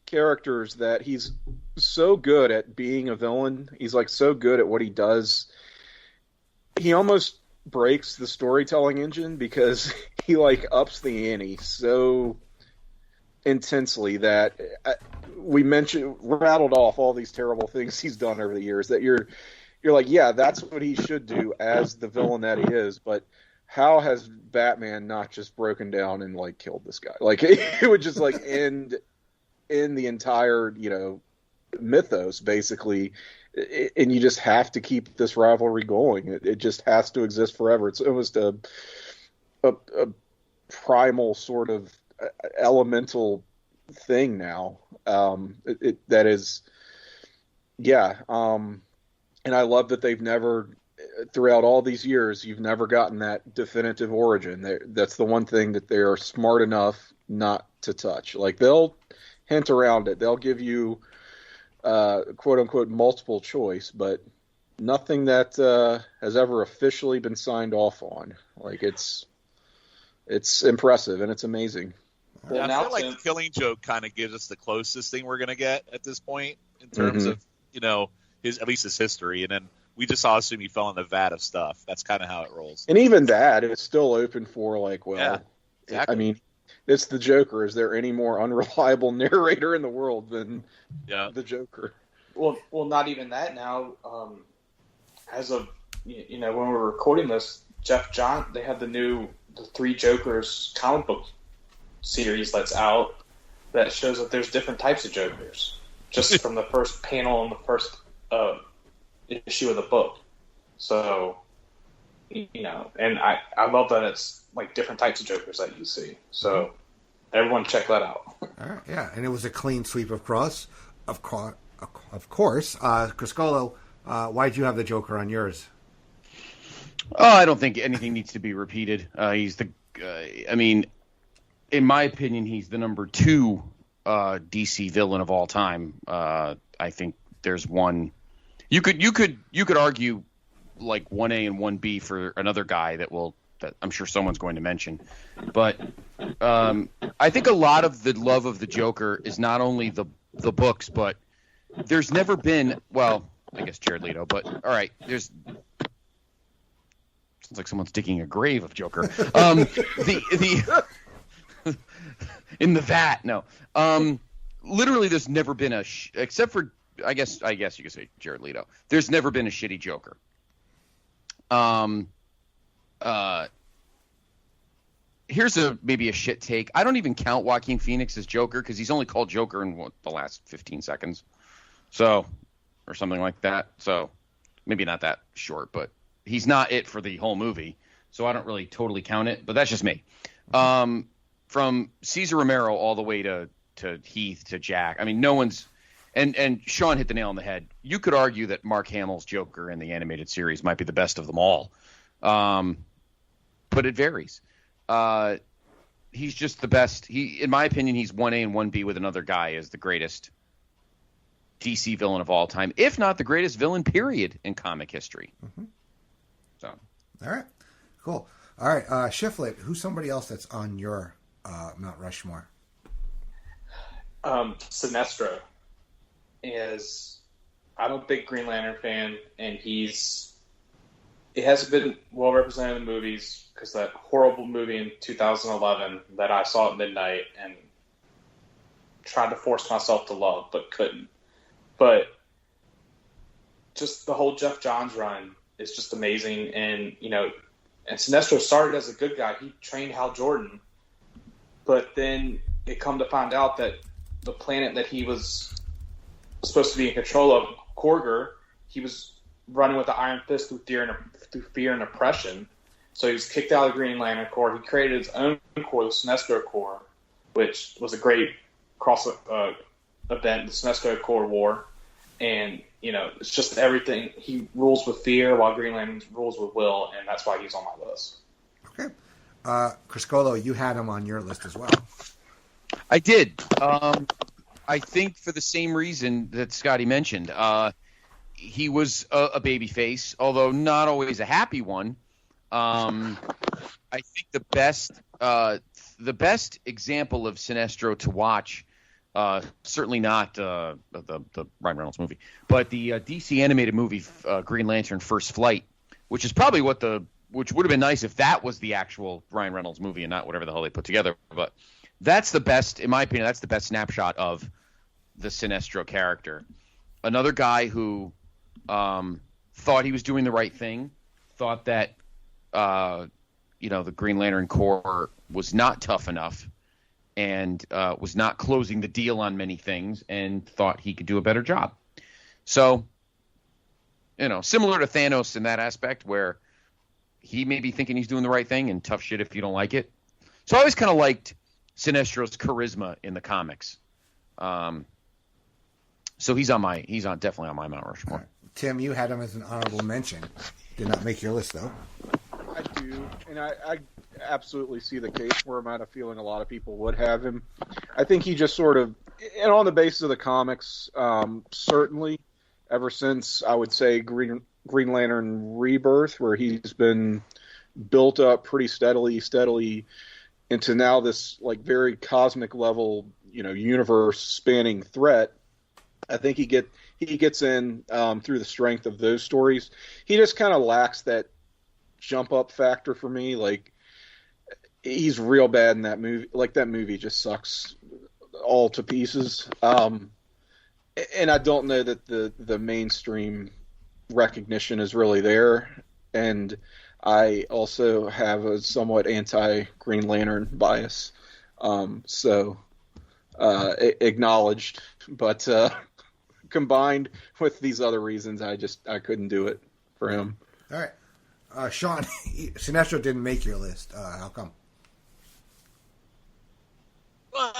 characters that he's so good at being a villain. He's like so good at what he does. He almost breaks the storytelling engine because he like ups the ante so intensely that we rattled off all these terrible things he's done over the years that you're like, yeah, that's what he should do as the villain that he is. But how has Batman not just broken down and like killed this guy? Like it would just like end in the entire, mythos basically. And you just have to keep this rivalry going. It just has to exist forever. It's almost a primal sort of elemental thing now. That is, yeah. And I love that they've never, throughout all these years, you've never gotten that definitive origin. That's the one thing that they are smart enough not to touch. Like they'll hint around it. They'll give you quote unquote multiple choice, but nothing that has ever officially been signed off on. Like it's impressive and it's amazing. Yeah, I feel like the Killing Joke kind of gives us the closest thing we're going to get at this point in terms of at least his history, and then we just all assume he fell in the vat of stuff. That's kind of how it rolls. And even that, it's still open for like, well, yeah, exactly. I mean, it's the Joker. Is there any more unreliable narrator in the world than the Joker? Well, not even that now. As of when we're recording this, Jeff John, they have the Three Jokers comic book series that's out that shows that there's different types of Jokers just from the first panel in the first issue of the book. So, and I love that it's like different types of Jokers that you see. So everyone check that out. All right, yeah, and it was a clean sweep of course. Criscuolo, why'd you have the Joker on yours? Oh, I don't think anything needs to be repeated. He's in my opinion, he's the number 2 DC villain of all time. I think there's one. You could argue like 1A and 1B for another guy that I'm sure someone's going to mention, but I think a lot of the love of the Joker is not only the books, but there's never been. Well, I guess Jared Leto, but all right, sounds like someone's digging a grave of Joker. The in the vat, no. Literally, there's never been except for I guess you could say Jared Leto. There's never been a shitty Joker. Here's maybe a shit take. I don't even count Joaquin Phoenix as Joker because he's only called Joker in the last 15 seconds, or something like that. So maybe not that short, but he's not it for the whole movie. So I don't really totally count it, but that's just me. From Cesar Romero all the way to Heath to Jack. I mean, no one's and Shawn hit the nail on the head. You could argue that Mark Hamill's Joker in the animated series might be the best of them all, but it varies. He's just the best. In my opinion, he's 1A and 1B with another guy as the greatest DC villain of all time, if not the greatest villain period in comic history. Mm-hmm. So. All right, cool. All right, Shifflett, who's somebody else that's on your Mount Rushmore? Sinestro is. I'm a big Green Lantern fan, and it hasn't been well represented in the movies because that horrible movie in 2011 that I saw at midnight and tried to force myself to love but couldn't. But just the whole Jeff Johns run is just amazing, and and Sinestro started as a good guy. He trained Hal Jordan, but then it come to find out that the planet that he was supposed to be in control of, Korger, he was running with the Iron Fist through fear and oppression. So he was kicked out of the Green Lantern Corps. He created his own corps, the Sinestro Corps, which was a great cross event, the Sinestro Corps War. And, it's just everything. He rules with fear while Green Lantern rules with will, and that's why he's on my list. Okay. Criscuolo, you had him on your list as well. I did. I think for the same reason that Scotty mentioned. He was a baby face, although not always a happy one. I think the best example of Sinestro to watch, certainly not the Ryan Reynolds movie, but the DC animated movie Green Lantern First Flight, which is probably which would have been nice if that was the actual Ryan Reynolds movie and not whatever the hell they put together. But that's the best, in my opinion, that's the best snapshot of the Sinestro character. Another guy who thought he was doing the right thing, thought that the Green Lantern Corps was not tough enough and was not closing the deal on many things, and thought he could do a better job. So, similar to Thanos in that aspect, where he may be thinking he's doing the right thing and tough shit if you don't like it. So I always kind of liked Sinestro's charisma in the comics. So he's definitely on my Mount Rushmore. Right. Tim, you had him as an honorable mention. Did not make your list, though. I do, and I absolutely see the case for him. I had a feeling a lot of people would have him. I think he just sort of, and on the basis of the comics, certainly, ever since, I would say, Green Lantern Rebirth, where he's been built up pretty steadily into now this very cosmic level, universe spanning threat. I think he gets in through the strength of those stories. He just kind of lacks that jump up factor for me. He's real bad in that movie. That movie just sucks all to pieces. And I don't know that the mainstream recognition is really there. And I also have a somewhat anti-Green Lantern bias. Acknowledged, but combined with these other reasons, I couldn't do it for him. All right. Shawn, Sinestro didn't make your list. How come? Well,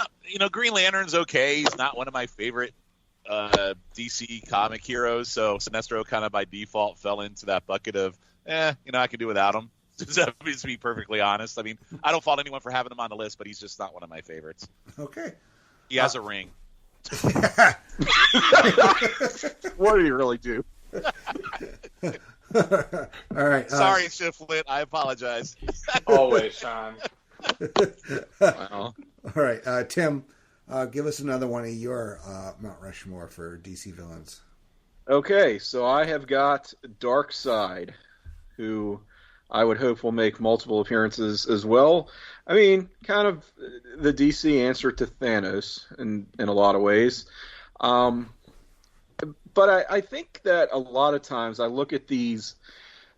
Green Lantern's okay. He's not one of my favorite DC comic heroes, so Sinestro kind of by default fell into that bucket of, I could do without him. To be perfectly honest. I mean, I don't fault anyone for having him on the list, but he's just not one of my favorites. Okay. He has a ring. What did he really do? All right. Sorry, Shifflett. I apologize. Always, Sean. Wow. All right. Tim, give us another one of your Mount Rushmore for DC villains. Okay, so I have got Darkseid, who I would hope will make multiple appearances as well. I mean, kind of the DC answer to Thanos in a lot of ways. But I think that a lot of times I look at these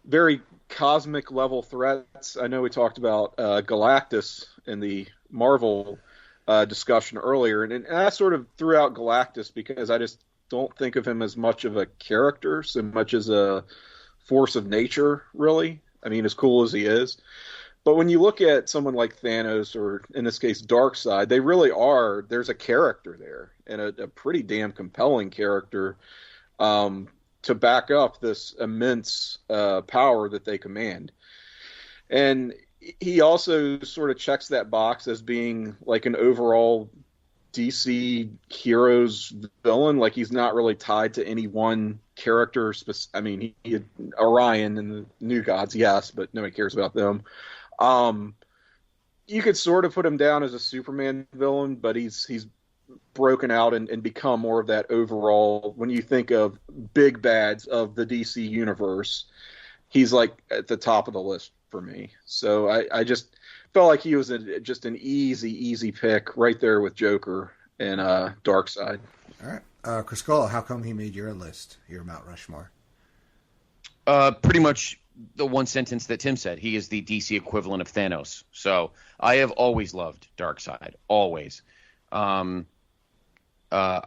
very cosmic level threats. I know we talked about Galactus in the Marvel discussion earlier, and I sort of threw out Galactus because I just don't think of him as much of a character, so much as a force of nature, really. I mean, as cool as he is. But when you look at someone like Thanos, or in this case, Darkseid, they really are, there's a character there, and a pretty damn compelling character to back up this immense power that they command. And he also sort of checks that box as being like an overall DC hero's villain. Like, he's not really tied to any one character. I mean, he had Orion and the New Gods, yes, but nobody cares about them. You could sort of put him down as a Superman villain, but he's broken out and become more of that overall. When you think of big bads of the DC universe, he's like at the top of the list for me. So I just felt like he was just an easy pick right there with Joker and Darkseid. All right. Criscuolo, how come he made your list, your Mount Rushmore? Pretty much the one sentence that Tim said. He is the DC equivalent of Thanos. So I have always loved Darkseid. Always. I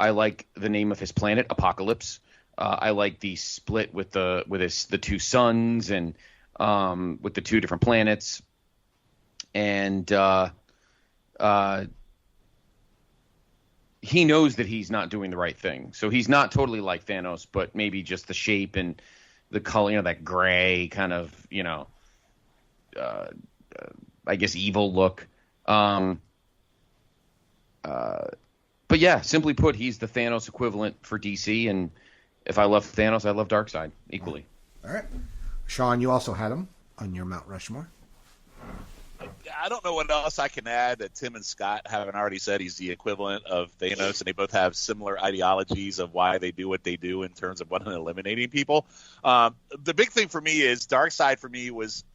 like the name of his planet, Apocalypse. I like the split with the two suns and with the two different planets. And he knows that he's not doing the right thing. So he's not totally like Thanos, but maybe just the shape and the color, that gray kind of, I guess evil look. But yeah, simply put, he's the Thanos equivalent for DC, and if I love Thanos, I love Darkseid equally. All right. Shawn, you also had him on your Mount Rushmore. I don't know what else I can add that Tim and Scott haven't already said. He's the equivalent of Thanos, and they both have similar ideologies of why they do what they do in terms of eliminating people. The big thing for me is Darkseid for me was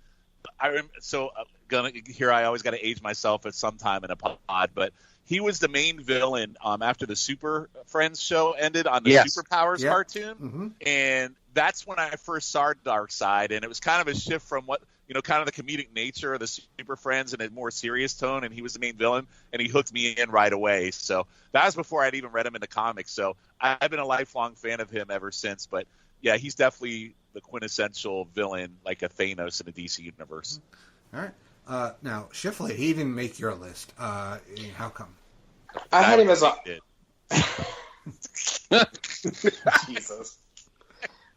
I always got to age myself at some time in a pod, but he was the main villain after the Super Friends show ended on the Superpowers cartoon. Mm-hmm. And that's when I first saw Darkseid, and it was kind of a shift from what, kind of the comedic nature of the Super Friends in a more serious tone, and he was the main villain, and he hooked me in right away. So that was before I'd even read him in the comics. So I've been a lifelong fan of him ever since. But yeah, he's definitely the quintessential villain, like a Thanos in the DC universe. All right. Now, Shifflett, he didn't make your list. How come? I had him as a... Jesus.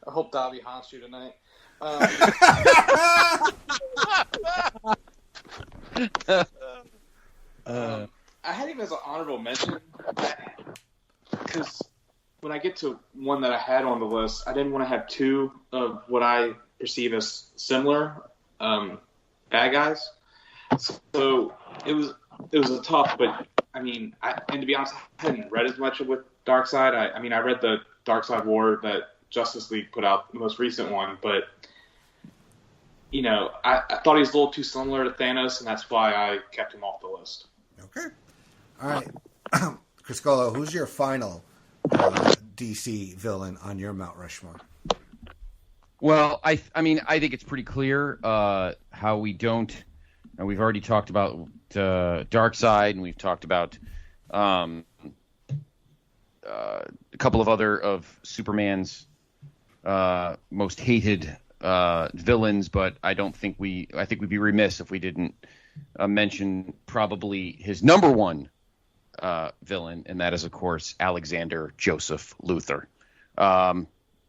I hope Dobby haunts you tonight. I had him as an honorable mention because when I get to one that I had on the list, I didn't want to have two of what I perceive as similar bad guys. So it was a tough, but I mean, and to be honest, I hadn't read as much with Darkseid. I read the Darkseid War that Justice League put out, the most recent one, but I thought he was a little too similar to Thanos, and that's why I kept him off the list. Okay. All right. Criscuolo, who's your final DC villain on your Mount Rushmore? Well, I think it's pretty clear how we don't. And we've already talked about Darkseid, and we've talked about a couple of other of Superman's most hated villains, but I think we'd be remiss if we didn't mention probably his number one villain, and that is, of course, Alexander Joseph Luthor.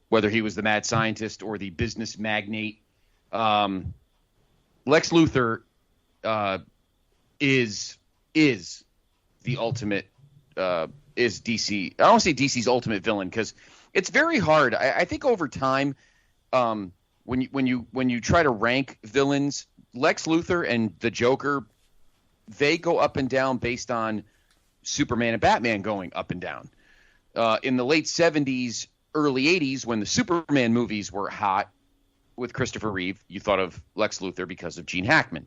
Whether he was the mad scientist or the business magnate, Lex Luthor is the ultimate is DC. I don't want to say DC's ultimate villain because it's very hard. I think over time, when you try to rank villains, Lex Luthor and the Joker, they go up and down based on Superman and Batman going up and down. In the late 70s, early 80s, when the Superman movies were hot with Christopher Reeve, you thought of Lex Luthor because of Gene Hackman.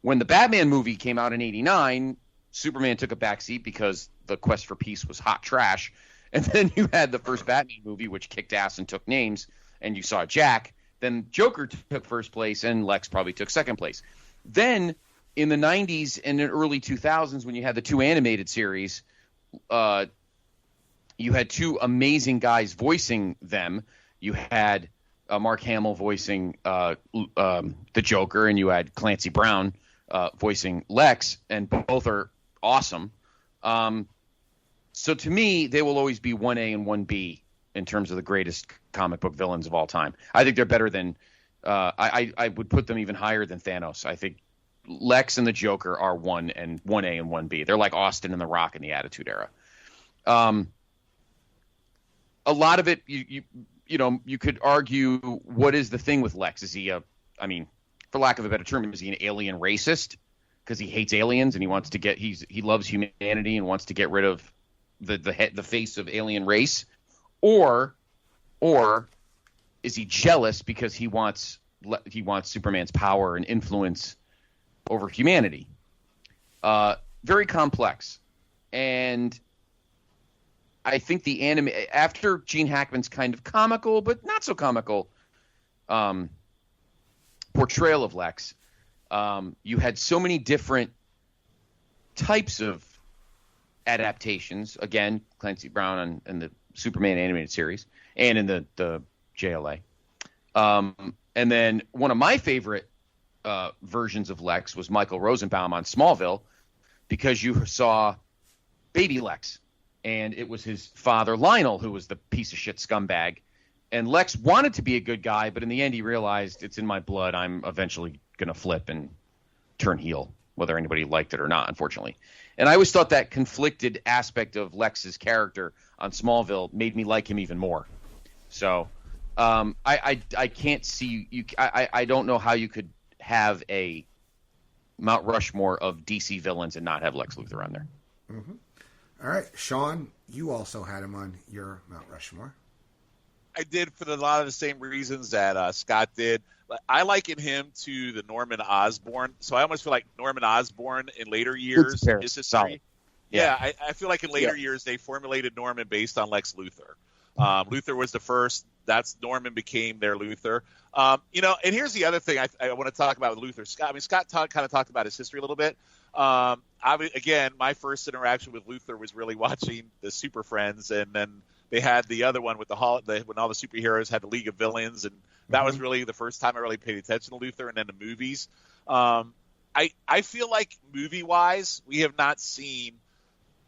When the Batman movie came out in 89, Superman took a backseat because the quest for peace was hot trash. And then you had the first Batman movie, which kicked ass and took names, and you saw Jack. Then Joker took first place, and Lex probably took second place. Then in the 90s and in early 2000s, when you had the two animated series, you had two amazing guys voicing them. You had Mark Hamill voicing the Joker, and you had Clancy Brown voicing Lex, and both are awesome. So to me, they will always be 1A and 1B in terms of the greatest comic book villains of all time. I think they're better than I would put them even higher than Thanos. I think Lex and the Joker are 1A and 1B. They're like Austin and The Rock in the Attitude Era. A lot of it, you you could argue, what is the thing with Lex? Is he for lack of a better term, is he an alien racist because he hates aliens and he loves humanity and wants to get rid of the face of alien race, or is he jealous because he wants Superman's power and influence over humanity? Very complex. And I think the anime, after Gene Hackman's kind of comical but not so comical portrayal of Lex, you had so many different types of adaptations. Again, Clancy Brown in the Superman animated series and in the JLA. And then one of my favorite versions of Lex was Michael Rosenbaum on Smallville, because you saw baby Lex, and it was his father Lionel who was the piece of shit scumbag. And Lex wanted to be a good guy, but in the end he realized, it's in my blood. I'm eventually going to flip and turn heel, whether anybody liked it or not, unfortunately. And I always thought that conflicted aspect of Lex's character on Smallville made me like him even more. So I can't see you. I don't know how you could have a Mount Rushmore of DC villains and not have Lex Luthor on there. Mm-hmm. All right, Shawn, you also had him on your Mount Rushmore. I did for a lot of the same reasons that Scott did. I liken him to the Norman Osborn, so I almost feel like Norman Osborn in later years is history. Yeah, I feel like in later years they formulated Norman based on Lex Luthor. Luthor was the first. That's Norman became their Luthor. And here's the other thing I want to talk about with Luthor. Scott kind of talked about his history a little bit. Again, my first interaction with Luthor was really watching the Super Friends, and then they had the other one with when all the superheroes had the League of Villains, and that was really the first time I really paid attention to Luthor. And then the movies. I feel like movie-wise, we have not seen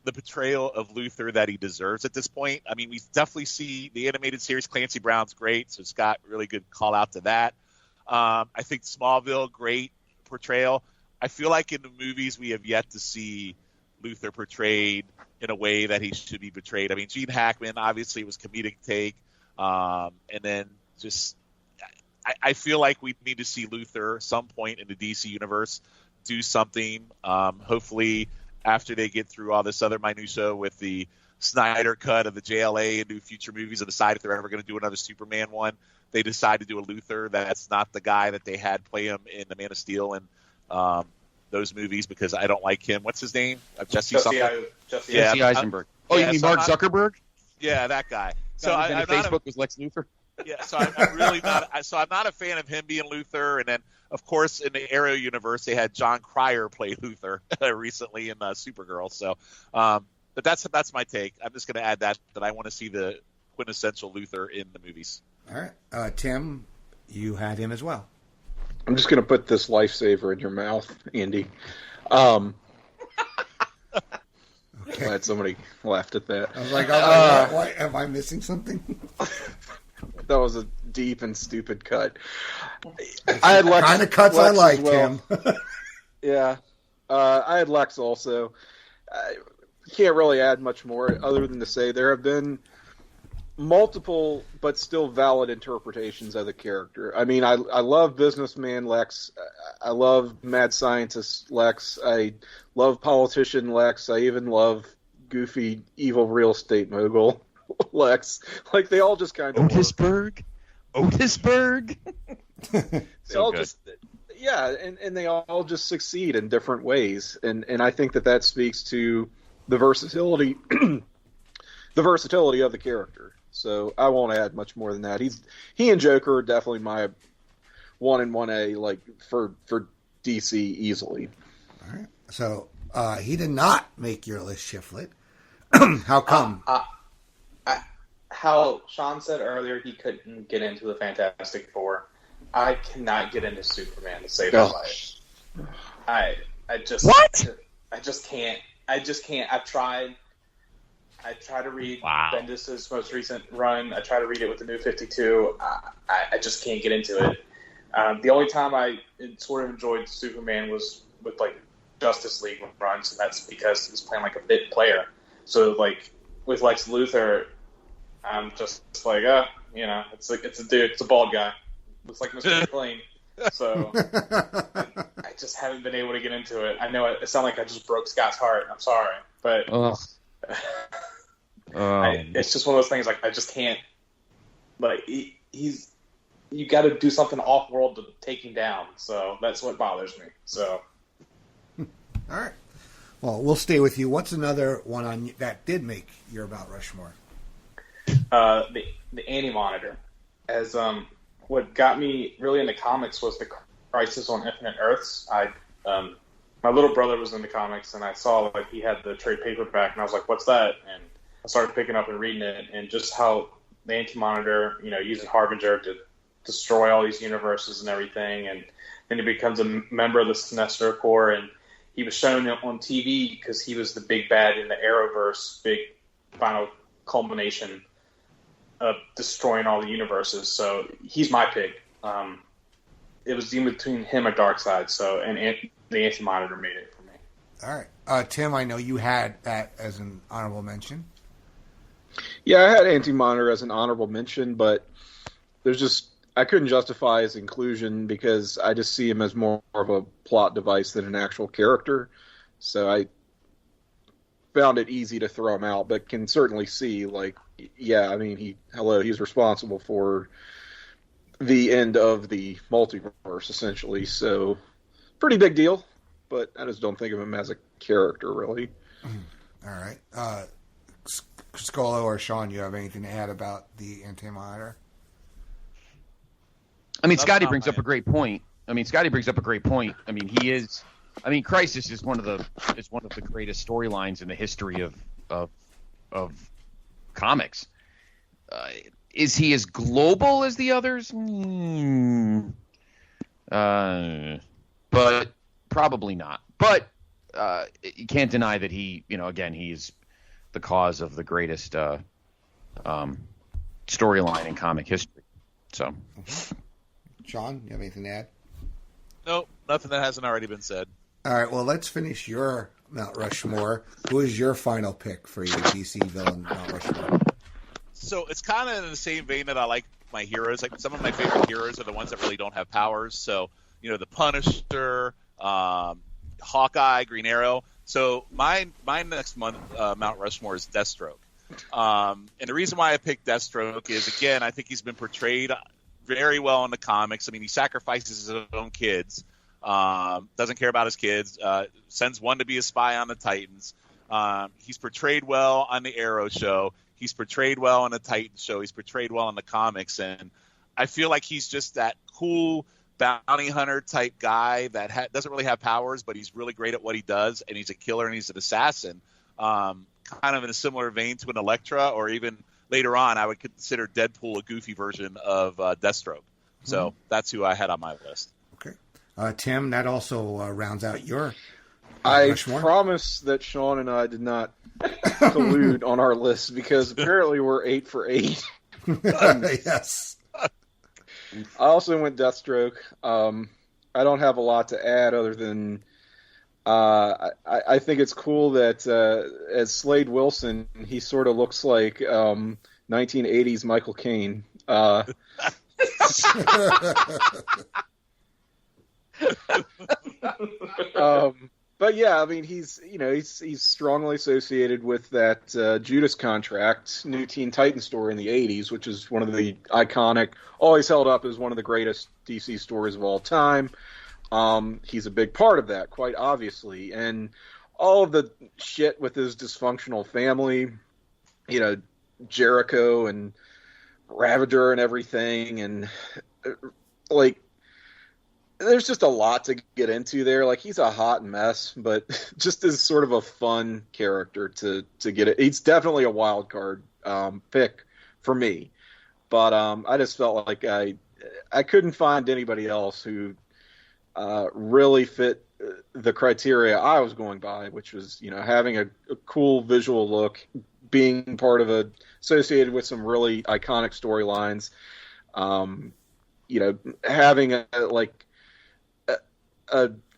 the portrayal of Luthor that he deserves at this point. I mean, we definitely see the animated series. Clancy Brown's great, so Scott, really good call out to that. I think Smallville, great portrayal. I feel like in the movies we have yet to see Luthor portrayed in a way that he should be portrayed. I mean, Gene Hackman obviously was comedic take, and then just I feel like we need to see Luthor some point in the DC universe do something. Hopefully, after they get through all this other minutia with the Snyder cut of the JLA and do future movies and decide if they're ever going to do another Superman one, they decide to do a Luthor that's not the guy that they had play him in the Man of Steel and those movies, because I don't like him. What's his name? Jesse Eisenberg. Oh, you mean Mark Zuckerberg? Yeah, that guy. So Facebook was Lex Luthor. Yeah, so I'm really not. So I'm not a fan of him being Luthor. And then, of course, in the Arrow universe, they had John Cryer play Luthor recently in Supergirl. So, but that's my take. I'm just going to add that I want to see the quintessential Luthor in the movies. All right, Tim, you had him as well. I'm just going to put this lifesaver in your mouth, Andy. Okay. Glad somebody laughed at that. I was like, why, am I missing something? That was a deep and stupid cut. I had Lex, kind of cuts Lex I like, well. Tim. Yeah. I had Lex also. I can't really add much more other than to say there have been multiple but still valid interpretations of the character. I mean, I love businessman Lex. I love mad scientist Lex. I love politician Lex. I even love goofy evil real estate mogul Lex. Like, they all just kind of Otisburg. They all just, yeah, and they all just succeed in different ways, and I think that speaks to the versatility of the character. So I won't add much more than that. He and Joker are definitely my 1 and 1A, like, for DC easily. All right. So he did not make your list, Shifflett. How come? How Shawn said earlier he couldn't get into the Fantastic Four. I cannot get into Superman to save my life. I just can't. I've tried. I try to read Bendis' most recent run. I try to read it with the New 52. I just can't get into it. The only time I sort of enjoyed Superman was with, like, Justice League runs, and that's because he's playing like a bit player. So, like, with Lex Luthor, I'm just like, You know, it's a dude. It's a bald guy. Looks like Mr. McLean. So I just haven't been able to get into it. I know it sounds like I just broke Scott's heart. I'm sorry, but it's just one of those things. Like I just can't. Like he's you got to do something off world to take him down. So that's what bothers me. So all right. Well, we'll stay with you. What's another one on that did make your Mount Rushmore? The Anti-Monitor. As what got me really into comics was the Crisis on Infinite Earths. My little brother was into comics, and I saw like he had the trade paperback, and I was like, "What's that?" And I started picking up and reading it, and just how the Anti-Monitor, using Harbinger to destroy all these universes and everything, and then he becomes a member of the Sinestro Corps, and he was shown on TV because he was the big bad in the Arrowverse, big final culmination of destroying all the universes. So he's my pick. It was in between him and Darkseid, and the Anti-Monitor made it for me. All right. Tim, I know you had that as an honorable mention. Yeah, I had Anti-Monitor as an honorable mention, but I couldn't justify his inclusion because I just see him as more of a plot device than an actual character. So I found it easy to throw him out, but can certainly see, he's responsible for the end of the multiverse, essentially. So pretty big deal, but I just don't think of him as a character, really. All right. Criscuolo or Shawn, you have anything to add about the Anti-Monitor? I mean, Scotty brings up a great point. Crisis is one of the greatest storylines in the history of comics. Is he as global as the others? But probably not. But you can't deny that he, he's the cause of the greatest storyline in comic history. So. Shawn, you have anything to add? Nope, nothing that hasn't already been said. All right, well, let's finish your Mount Rushmore. Who is your final pick for your DC villain Mount Rushmore? So it's kind of in the same vein that I like my heroes. Like some of my favorite heroes are the ones that really don't have powers. So, the Punisher, Hawkeye, Green Arrow. So my next month Mount Rushmore is Deathstroke. And the reason why I picked Deathstroke is, again, I think he's been portrayed very well in the comics. I mean, he sacrifices his own kids, doesn't care about his kids, sends one to be a spy on the Titans. He's portrayed well on the Arrow show. He's portrayed well on the Titans show. He's portrayed well in the comics. And I feel like he's just that cool bounty hunter type guy that doesn't really have powers, but he's really great at what he does. And he's a killer and he's an assassin, kind of in a similar vein to an Elektra, or even later on, I would consider Deadpool a goofy version of Deathstroke. So that's who I had on my list. Okay. Tim, that also rounds out your Rushmore. Promise that Shawn and I did not collude on our list because apparently we're 8 for 8. Yes. I also went Deathstroke. I don't have a lot to add other than I think it's cool that as Slade Wilson, he sort of looks like 1980s Michael Caine. But yeah, I mean, he's strongly associated with that Judas Contract, New Teen Titans story in the 80s, which is one of the iconic, always held up as one of the greatest DC stories of all time. He's a big part of that, quite obviously. And all of the shit with his dysfunctional family, Jericho and Ravager and everything. And, there's just a lot to get into there. Like, he's a hot mess, but just as sort of a fun character to get it. He's definitely a wild card pick for me. But I just felt like I couldn't find anybody else who really fit the criteria I was going by, which was, having a cool visual look, being part of associated with some really iconic storylines, having a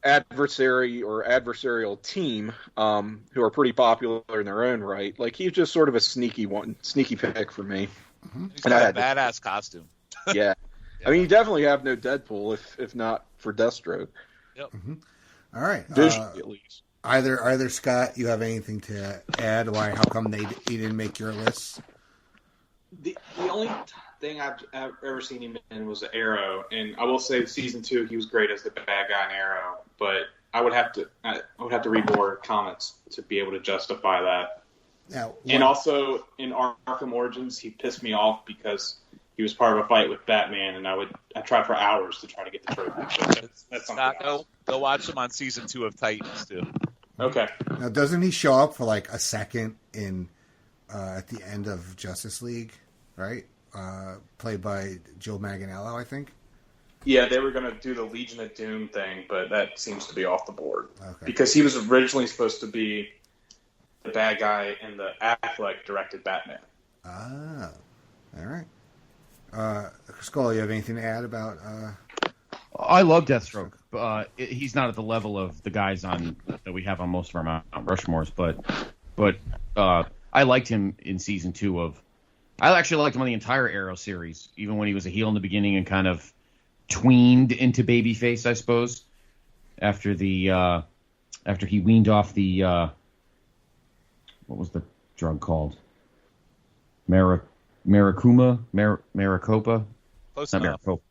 adversary or adversarial team who are pretty popular in their own right. Like, he's just sort of a sneaky pick for me. He's got a badass costume. Yeah. I mean, you definitely have no Deadpool if not for Deathstroke. Yep. All right. Visually, at least. Either Scott, you have anything to add? How come he didn't make your list? The only thing I've ever seen him in was Arrow, and I will say season 2 he was great as the bad guy in Arrow, but I would have to read more comics to be able to justify that. Now, and also in Arkham Origins, he pissed me off because he was part of a fight with Batman, and I tried for hours to try to get the trophy. That's something else. Go watch him on season 2 of Titans too. Okay. Now, doesn't he show up for like a second in at the end of Justice League, right? Played by Joe Manganiello, I think. Yeah, they were going to do the Legion of Doom thing, but that seems to be off the board. Okay. Because he was originally supposed to be the bad guy in the Affleck directed Batman. Ah, all right. Criscuolo, you have anything to add about? I love Deathstroke. He's not at the level of the guys that we have on most of our Mount Rushmores, but I liked him in season 2 of. I actually liked him on the entire Arrow series, even when he was a heel in the beginning and kind of tweened into babyface, I suppose. After he weaned off the what was the drug called? Maricopa? Close Not enough. Maricopa.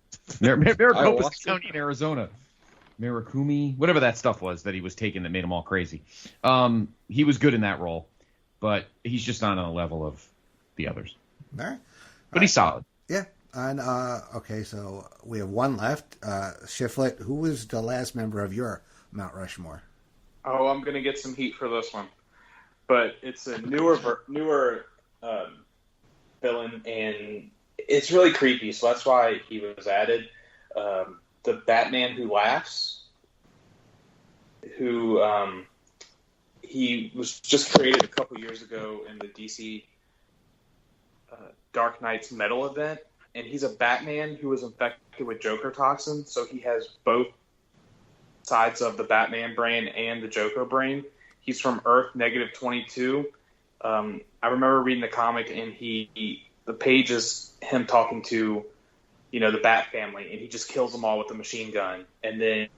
Maricopa's the county in Arizona. Maricumi, whatever that stuff was that he was taking that made him all crazy. He was good in that role, but he's just not on the level of the others. All right. But he's solid. Yeah. And okay, so we have one left. Shifflett, who was the last member of your Mount Rushmore? Oh, I'm going to get some heat for this one. But it's a newer villain, and it's really creepy, so that's why he was added. The Batman Who Laughs, who he was just created a couple years ago in the DC Dark Knight's Metal event, and he's a Batman who was infected with Joker toxin, so he has both sides of the Batman brain and the Joker brain. He's from Earth -22. I remember reading the comic, and the page is him talking to, the Bat family, and he just kills them all with a machine gun, and then,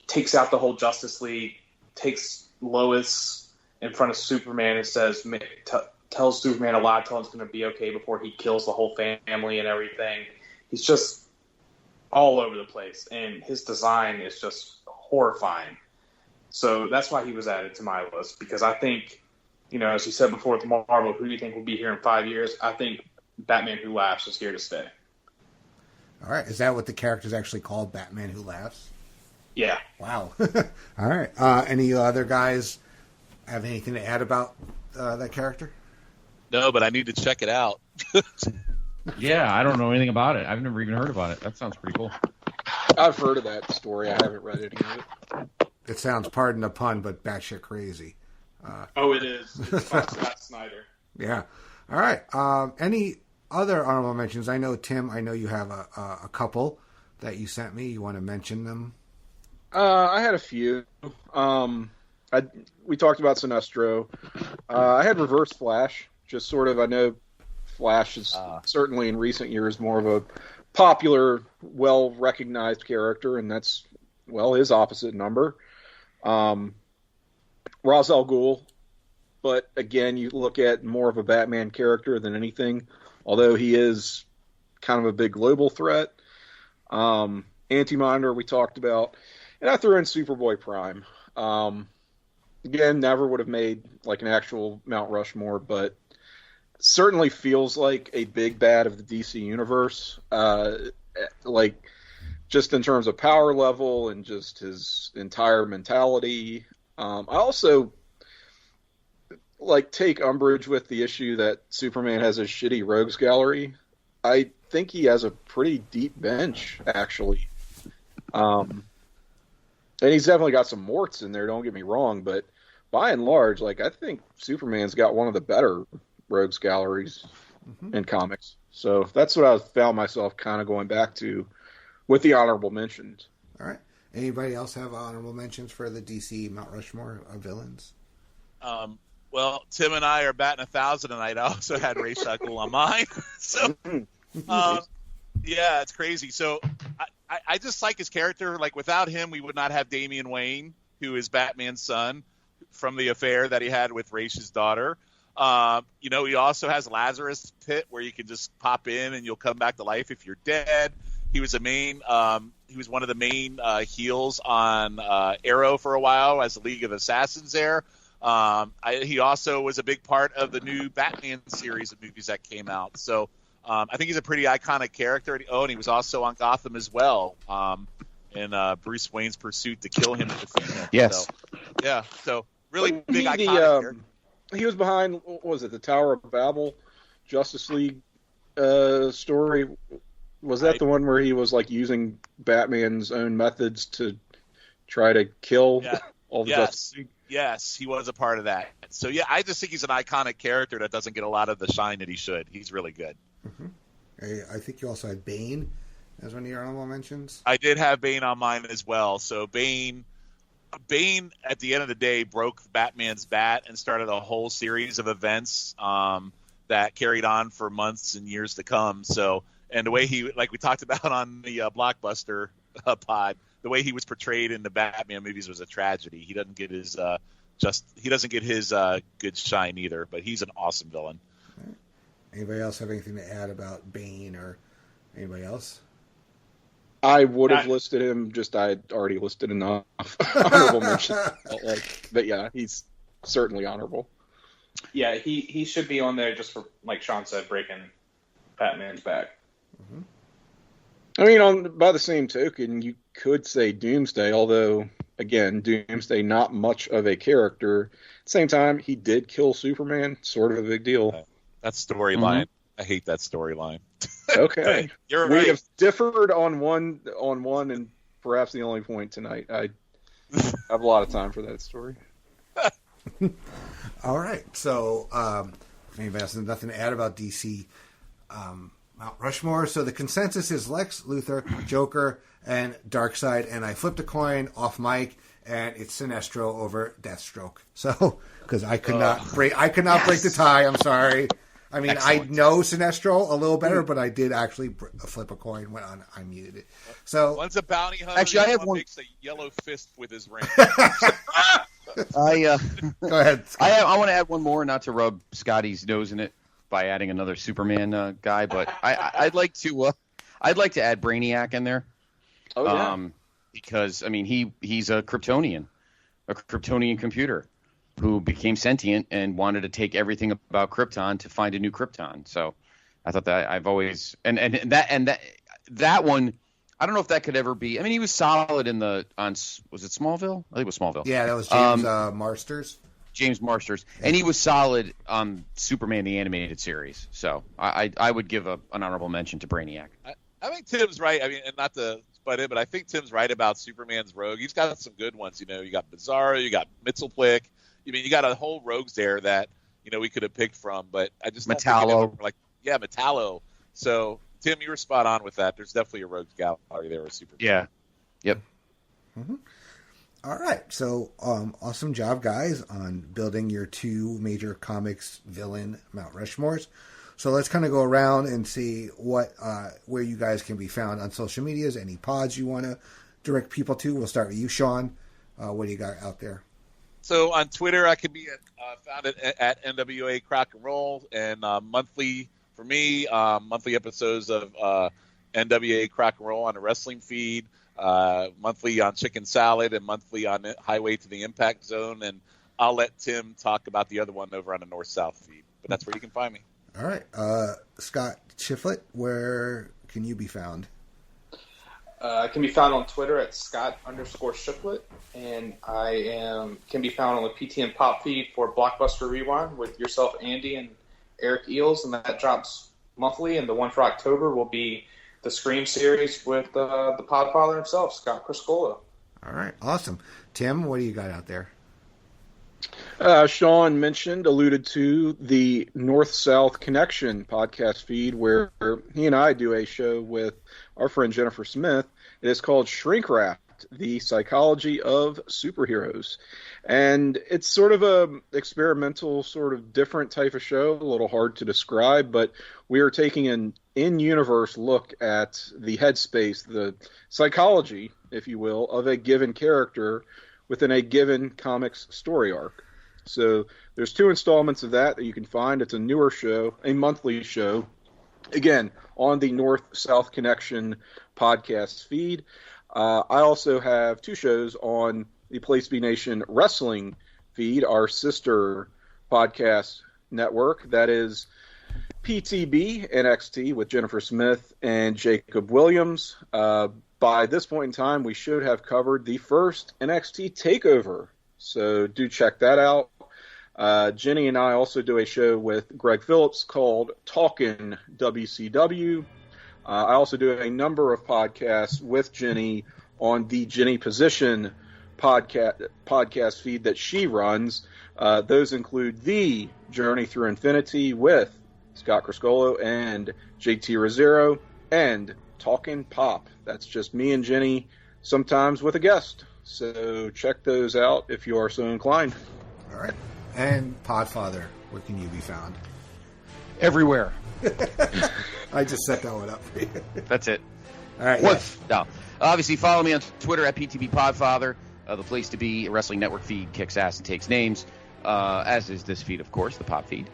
takes out the whole Justice League, takes Lois in front of Superman and says, tells Superman a lie, tells him it's going to be okay before he kills the whole family and everything. He's just all over the place, and his design is just horrifying. So that's why he was added to my list, because I think, as you said before with Marvel, who do you think will be here in 5 years? I think Batman Who Laughs is here to stay. All right. Is that what the character's actually called, Batman Who Laughs? Yeah. Wow. All right. Any other guys have anything to add about that character? No, but I need to check it out. Yeah, I don't know anything about it. I've never even heard about it. That sounds pretty cool. I've heard of that story. I haven't read any of it. It sounds, pardon the pun, but batshit crazy. It is. It's by Scott Snyder. Yeah. All right. Any other honorable mentions? I know, Tim, you have a couple that you sent me. You want to mention them? I had a few. We talked about Sinestro. I had Reverse Flash. Just sort of, I know Flash is certainly in recent years more of a popular, well-recognized character, and that's, his opposite number. Ra's al Ghul, but again, you look at more of a Batman character than anything, although he is kind of a big global threat. Anti-Monitor we talked about, and I threw in Superboy Prime. Again, never would have made like an actual Mount Rushmore, but certainly feels like a big bad of the DC universe. Like just in terms of power level and just his entire mentality. I also take umbrage with the issue that Superman has a shitty rogues gallery. I think he has a pretty deep bench, actually. And he's definitely got some warts in there, don't get me wrong, but by and large, I think Superman's got one of the better rogues galleries in comics. So that's what I found myself kind of going back to with the honorable mentions. All right. Anybody else have honorable mentions for the DC Mount Rushmore of villains? Well, Tim and I are batting 1,000 tonight. I also had Ra's al Ghul on mine. So, yeah, it's crazy. So I just like his character. Like, without him, we would not have Damian Wayne, who is Batman's son, from the affair that he had with Ra's daughter. He also has Lazarus Pit, where you can just pop in and you'll come back to life if you're dead. He was he was one of the main heels on Arrow for a while as the League of Assassins there. He also was a big part of the new Batman series of movies that came out. So I think he's a pretty iconic character. And he was also on Gotham as well in Bruce Wayne's pursuit to kill him and defeat him. Yes. So really big iconic character. He was behind, what was it, the Tower of Babel Justice League story? Was that the one where he was like using Batman's own methods to try to kill all the Justice League? Yes, he was a part of that. So yeah, I just think he's an iconic character that doesn't get a lot of the shine that he should. He's really good. I think you also had Bane as one of your honorable mentions. I did have Bane on mine as well. So Bane at the end of the day broke Batman's bat and started a whole series of events that carried on for months and years to come. So, and the way he, like we talked about on the Blockbuster pod, the way he was portrayed in the Batman movies was a tragedy. He doesn't get his good shine either, but he's an awesome villain. Right. Anybody else have anything to add about Bane or anybody else? I would have listed him, just I had already listed enough honorable mentions. But yeah, he's certainly honorable. Yeah, he should be on there just for, like Sean said, breaking Batman's back. I mean, by the same token, you could say Doomsday, although, again, Doomsday not much of a character. At the same time, he did kill Superman, sort of a big deal. That storyline, I hate that storyline. Okay. You're right. We have differed on one, and perhaps the only point tonight. I have a lot of time for that story. All right. So, anybody else has nothing to add about DC Mount Rushmore? So the consensus is Lex Luthor, Joker, and Darkseid. And I flipped a coin off mic, and it's Sinestro over Deathstroke. So, because I could not break the tie. I'm sorry. I mean, excellent. I know Sinestro a little better, but I did actually flip a coin when I muted it. So one's a bounty hunter. Actually, I have one. Makes a yellow fist with his ring. Go ahead, Scott. I want to add one more, not to rub Scotty's nose in it by adding another Superman guy, but I'd like to add Brainiac in there. Oh yeah. Because I mean he's a Kryptonian computer who became sentient and wanted to take everything about Krypton to find a new Krypton. So I thought that I've always and that one, I don't know if that could ever be. I mean, he was solid was it Smallville? I think it was Smallville. Yeah, that was James Marsters. James Marsters, and he was solid on Superman the Animated Series. So I would give an honorable mention to Brainiac. I think Tim's right. I mean, and not to butt in, but I think Tim's right about Superman's rogue. He's got some good ones. You know, you got Bizarro, you got Mxyzptlk. I mean, you got a whole rogues there that, you know, we could have picked from, but I just don't Metallo. Metallo. So, Tim, you were spot on with that. There's definitely a rogues gallery there with Superman. Yeah. Yep. Mm-hmm. All right. So, awesome job, guys, on building your two major comics villain Mount Rushmores. So let's kind of go around and see where you guys can be found on social medias, any pods you want to direct people to. We'll start with you, Sean. What do you got out there? So on Twitter, I can be found at NWA Crock and Roll, and monthly for me, monthly episodes of NWA Crock and Roll on the wrestling feed, monthly on Chicken Salad, and monthly on Highway to the Impact Zone. And I'll let Tim talk about the other one over on the North-South feed. But that's where you can find me. All right. Scott Shifflett, where can you be found? I can be found on Twitter at Scott_Shifflett, and I can be found on the PTN Pop feed for Blockbuster Rewind with yourself, Andy, and Eric Eels, and that drops monthly. And the one for October will be the Scream series with the Podfather himself, Scott Criscuolo. All right, awesome. Tim, what do you got out there? Sean alluded to the North-South Connection podcast feed where he and I do a show with our friend Jennifer Smith. It is called Shrink Wrapped, Shifflett, The Psychology of Superheroes. And it's sort of a experimental, sort of different type of show, a little hard to describe, but we are taking an in-universe look at the headspace, the psychology, if you will, of a given character within a given comics story arc. So there's 2 installments of that you can find. It's a newer show, a monthly show, again, on the North-South Connection podcast feed. I also have 2 shows on the Place to Be Nation Wrestling feed, our sister podcast network. That is PTB NXT with Jennifer Smith and Jacob Williams. By this point in time, we should have covered the first NXT TakeOver, so do check that out. Jenny and I also do a show with Greg Phillips called Talkin' WCW. I also do a number of podcasts with Jenny on the Jenny Position podcast feed that she runs. Those include The Journey Through Infinity with Scott Criscuolo and JT Rosero, and Talkin' Pop. That's just me and Jenny, sometimes with a guest. So check those out if you are so inclined. All right. And Podfather, where can you be found? Everywhere. I just set that one up for you. That's it. All right. Yes. No. Obviously, follow me on Twitter at PTB Podfather. The place to be, a wrestling network feed, kicks ass and takes names, as is this feed, of course, the Pop feed.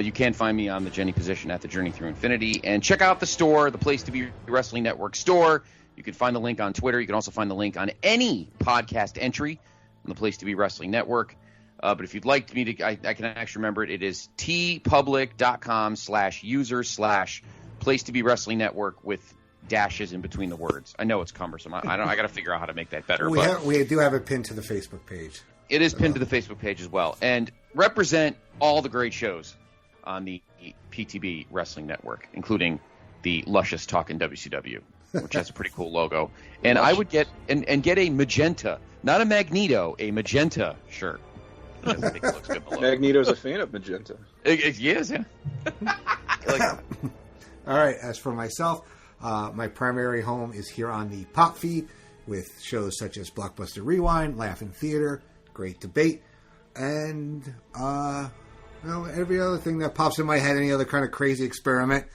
You can find me on the Jenny Position at the Journey Through Infinity. And check out the store, the Place to Be Wrestling Network store. You can find the link on Twitter. You can also find the link on any podcast entry on the Place to Be Wrestling Network. But if you'd like me to, I can actually remember it. It is tpublic.com/user/Place to Be Wrestling Network with dashes in between the words. I know it's cumbersome. I got to figure out how to make that better. We do have it pinned to the Facebook page. It is pinned to the Facebook page as well. And represent all the great shows on the PTB Wrestling Network, including the luscious Talkin' WCW, which has a pretty cool logo. And I would get get a magenta, not a Magneto, a magenta shirt. I think it looks good in the logo. Magneto's a fan of magenta. He is, yeah. All right. As for myself, my primary home is here on the Pop feed with shows such as Blockbuster Rewind, Laugh-In Theater, Great Debate, and every other thing that pops in my head, any other kind of crazy experiment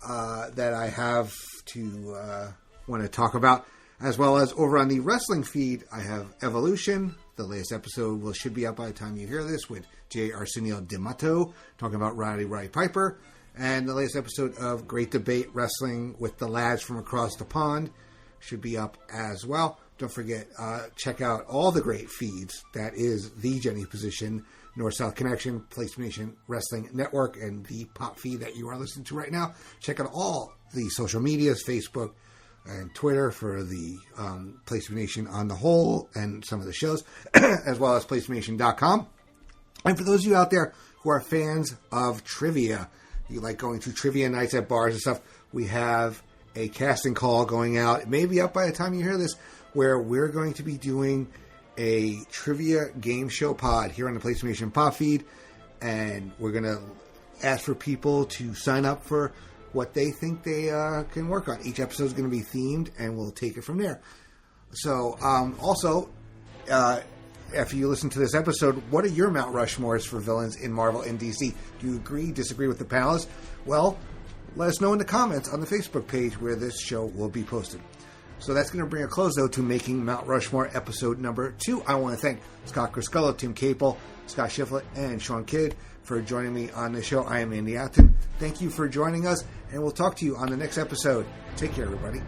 that I have to want to talk about, as well as over on the wrestling feed, I have Evolution. The latest episode should be out by the time you hear this, with J. Arsenio D'Amato talking about Roddy Piper. And the latest episode of Great Debate Wrestling with the lads from across the pond should be up as well. Don't forget, check out all the great feeds. That is the Jenny Position, North-South Connection, Place Nation Wrestling Network, and the Pop feed that you are listening to right now. Check out all the social medias, Facebook and Twitter for the Place Nation on the whole and some of the shows, as well as PlaceNation.com. And for those of you out there who are fans of trivia, you like going to trivia nights at bars and stuff, we have a casting call going out. It may be up by the time you hear this, where we're going to be doing a trivia game show pod here on the PlayStation Pop feed, and we're going to ask for people to sign up for what they think they can work on. Each episode is going to be themed, and we'll take it from there. So, also, after you listen to this episode, what are your Mount Rushmores for villains in Marvel and DC? Do you agree, disagree with the panelists? Well, let us know in the comments on the Facebook page where this show will be posted. So that's going to bring a close, though, to Making Mount Rushmore episode number 2. I want to thank Scott Criscuolo, Tim Capel, Scott Shifflett, and Shawn Kidd for joining me on the show. I am Andy Atherton. Thank you for joining us, and we'll talk to you on the next episode. Take care, everybody.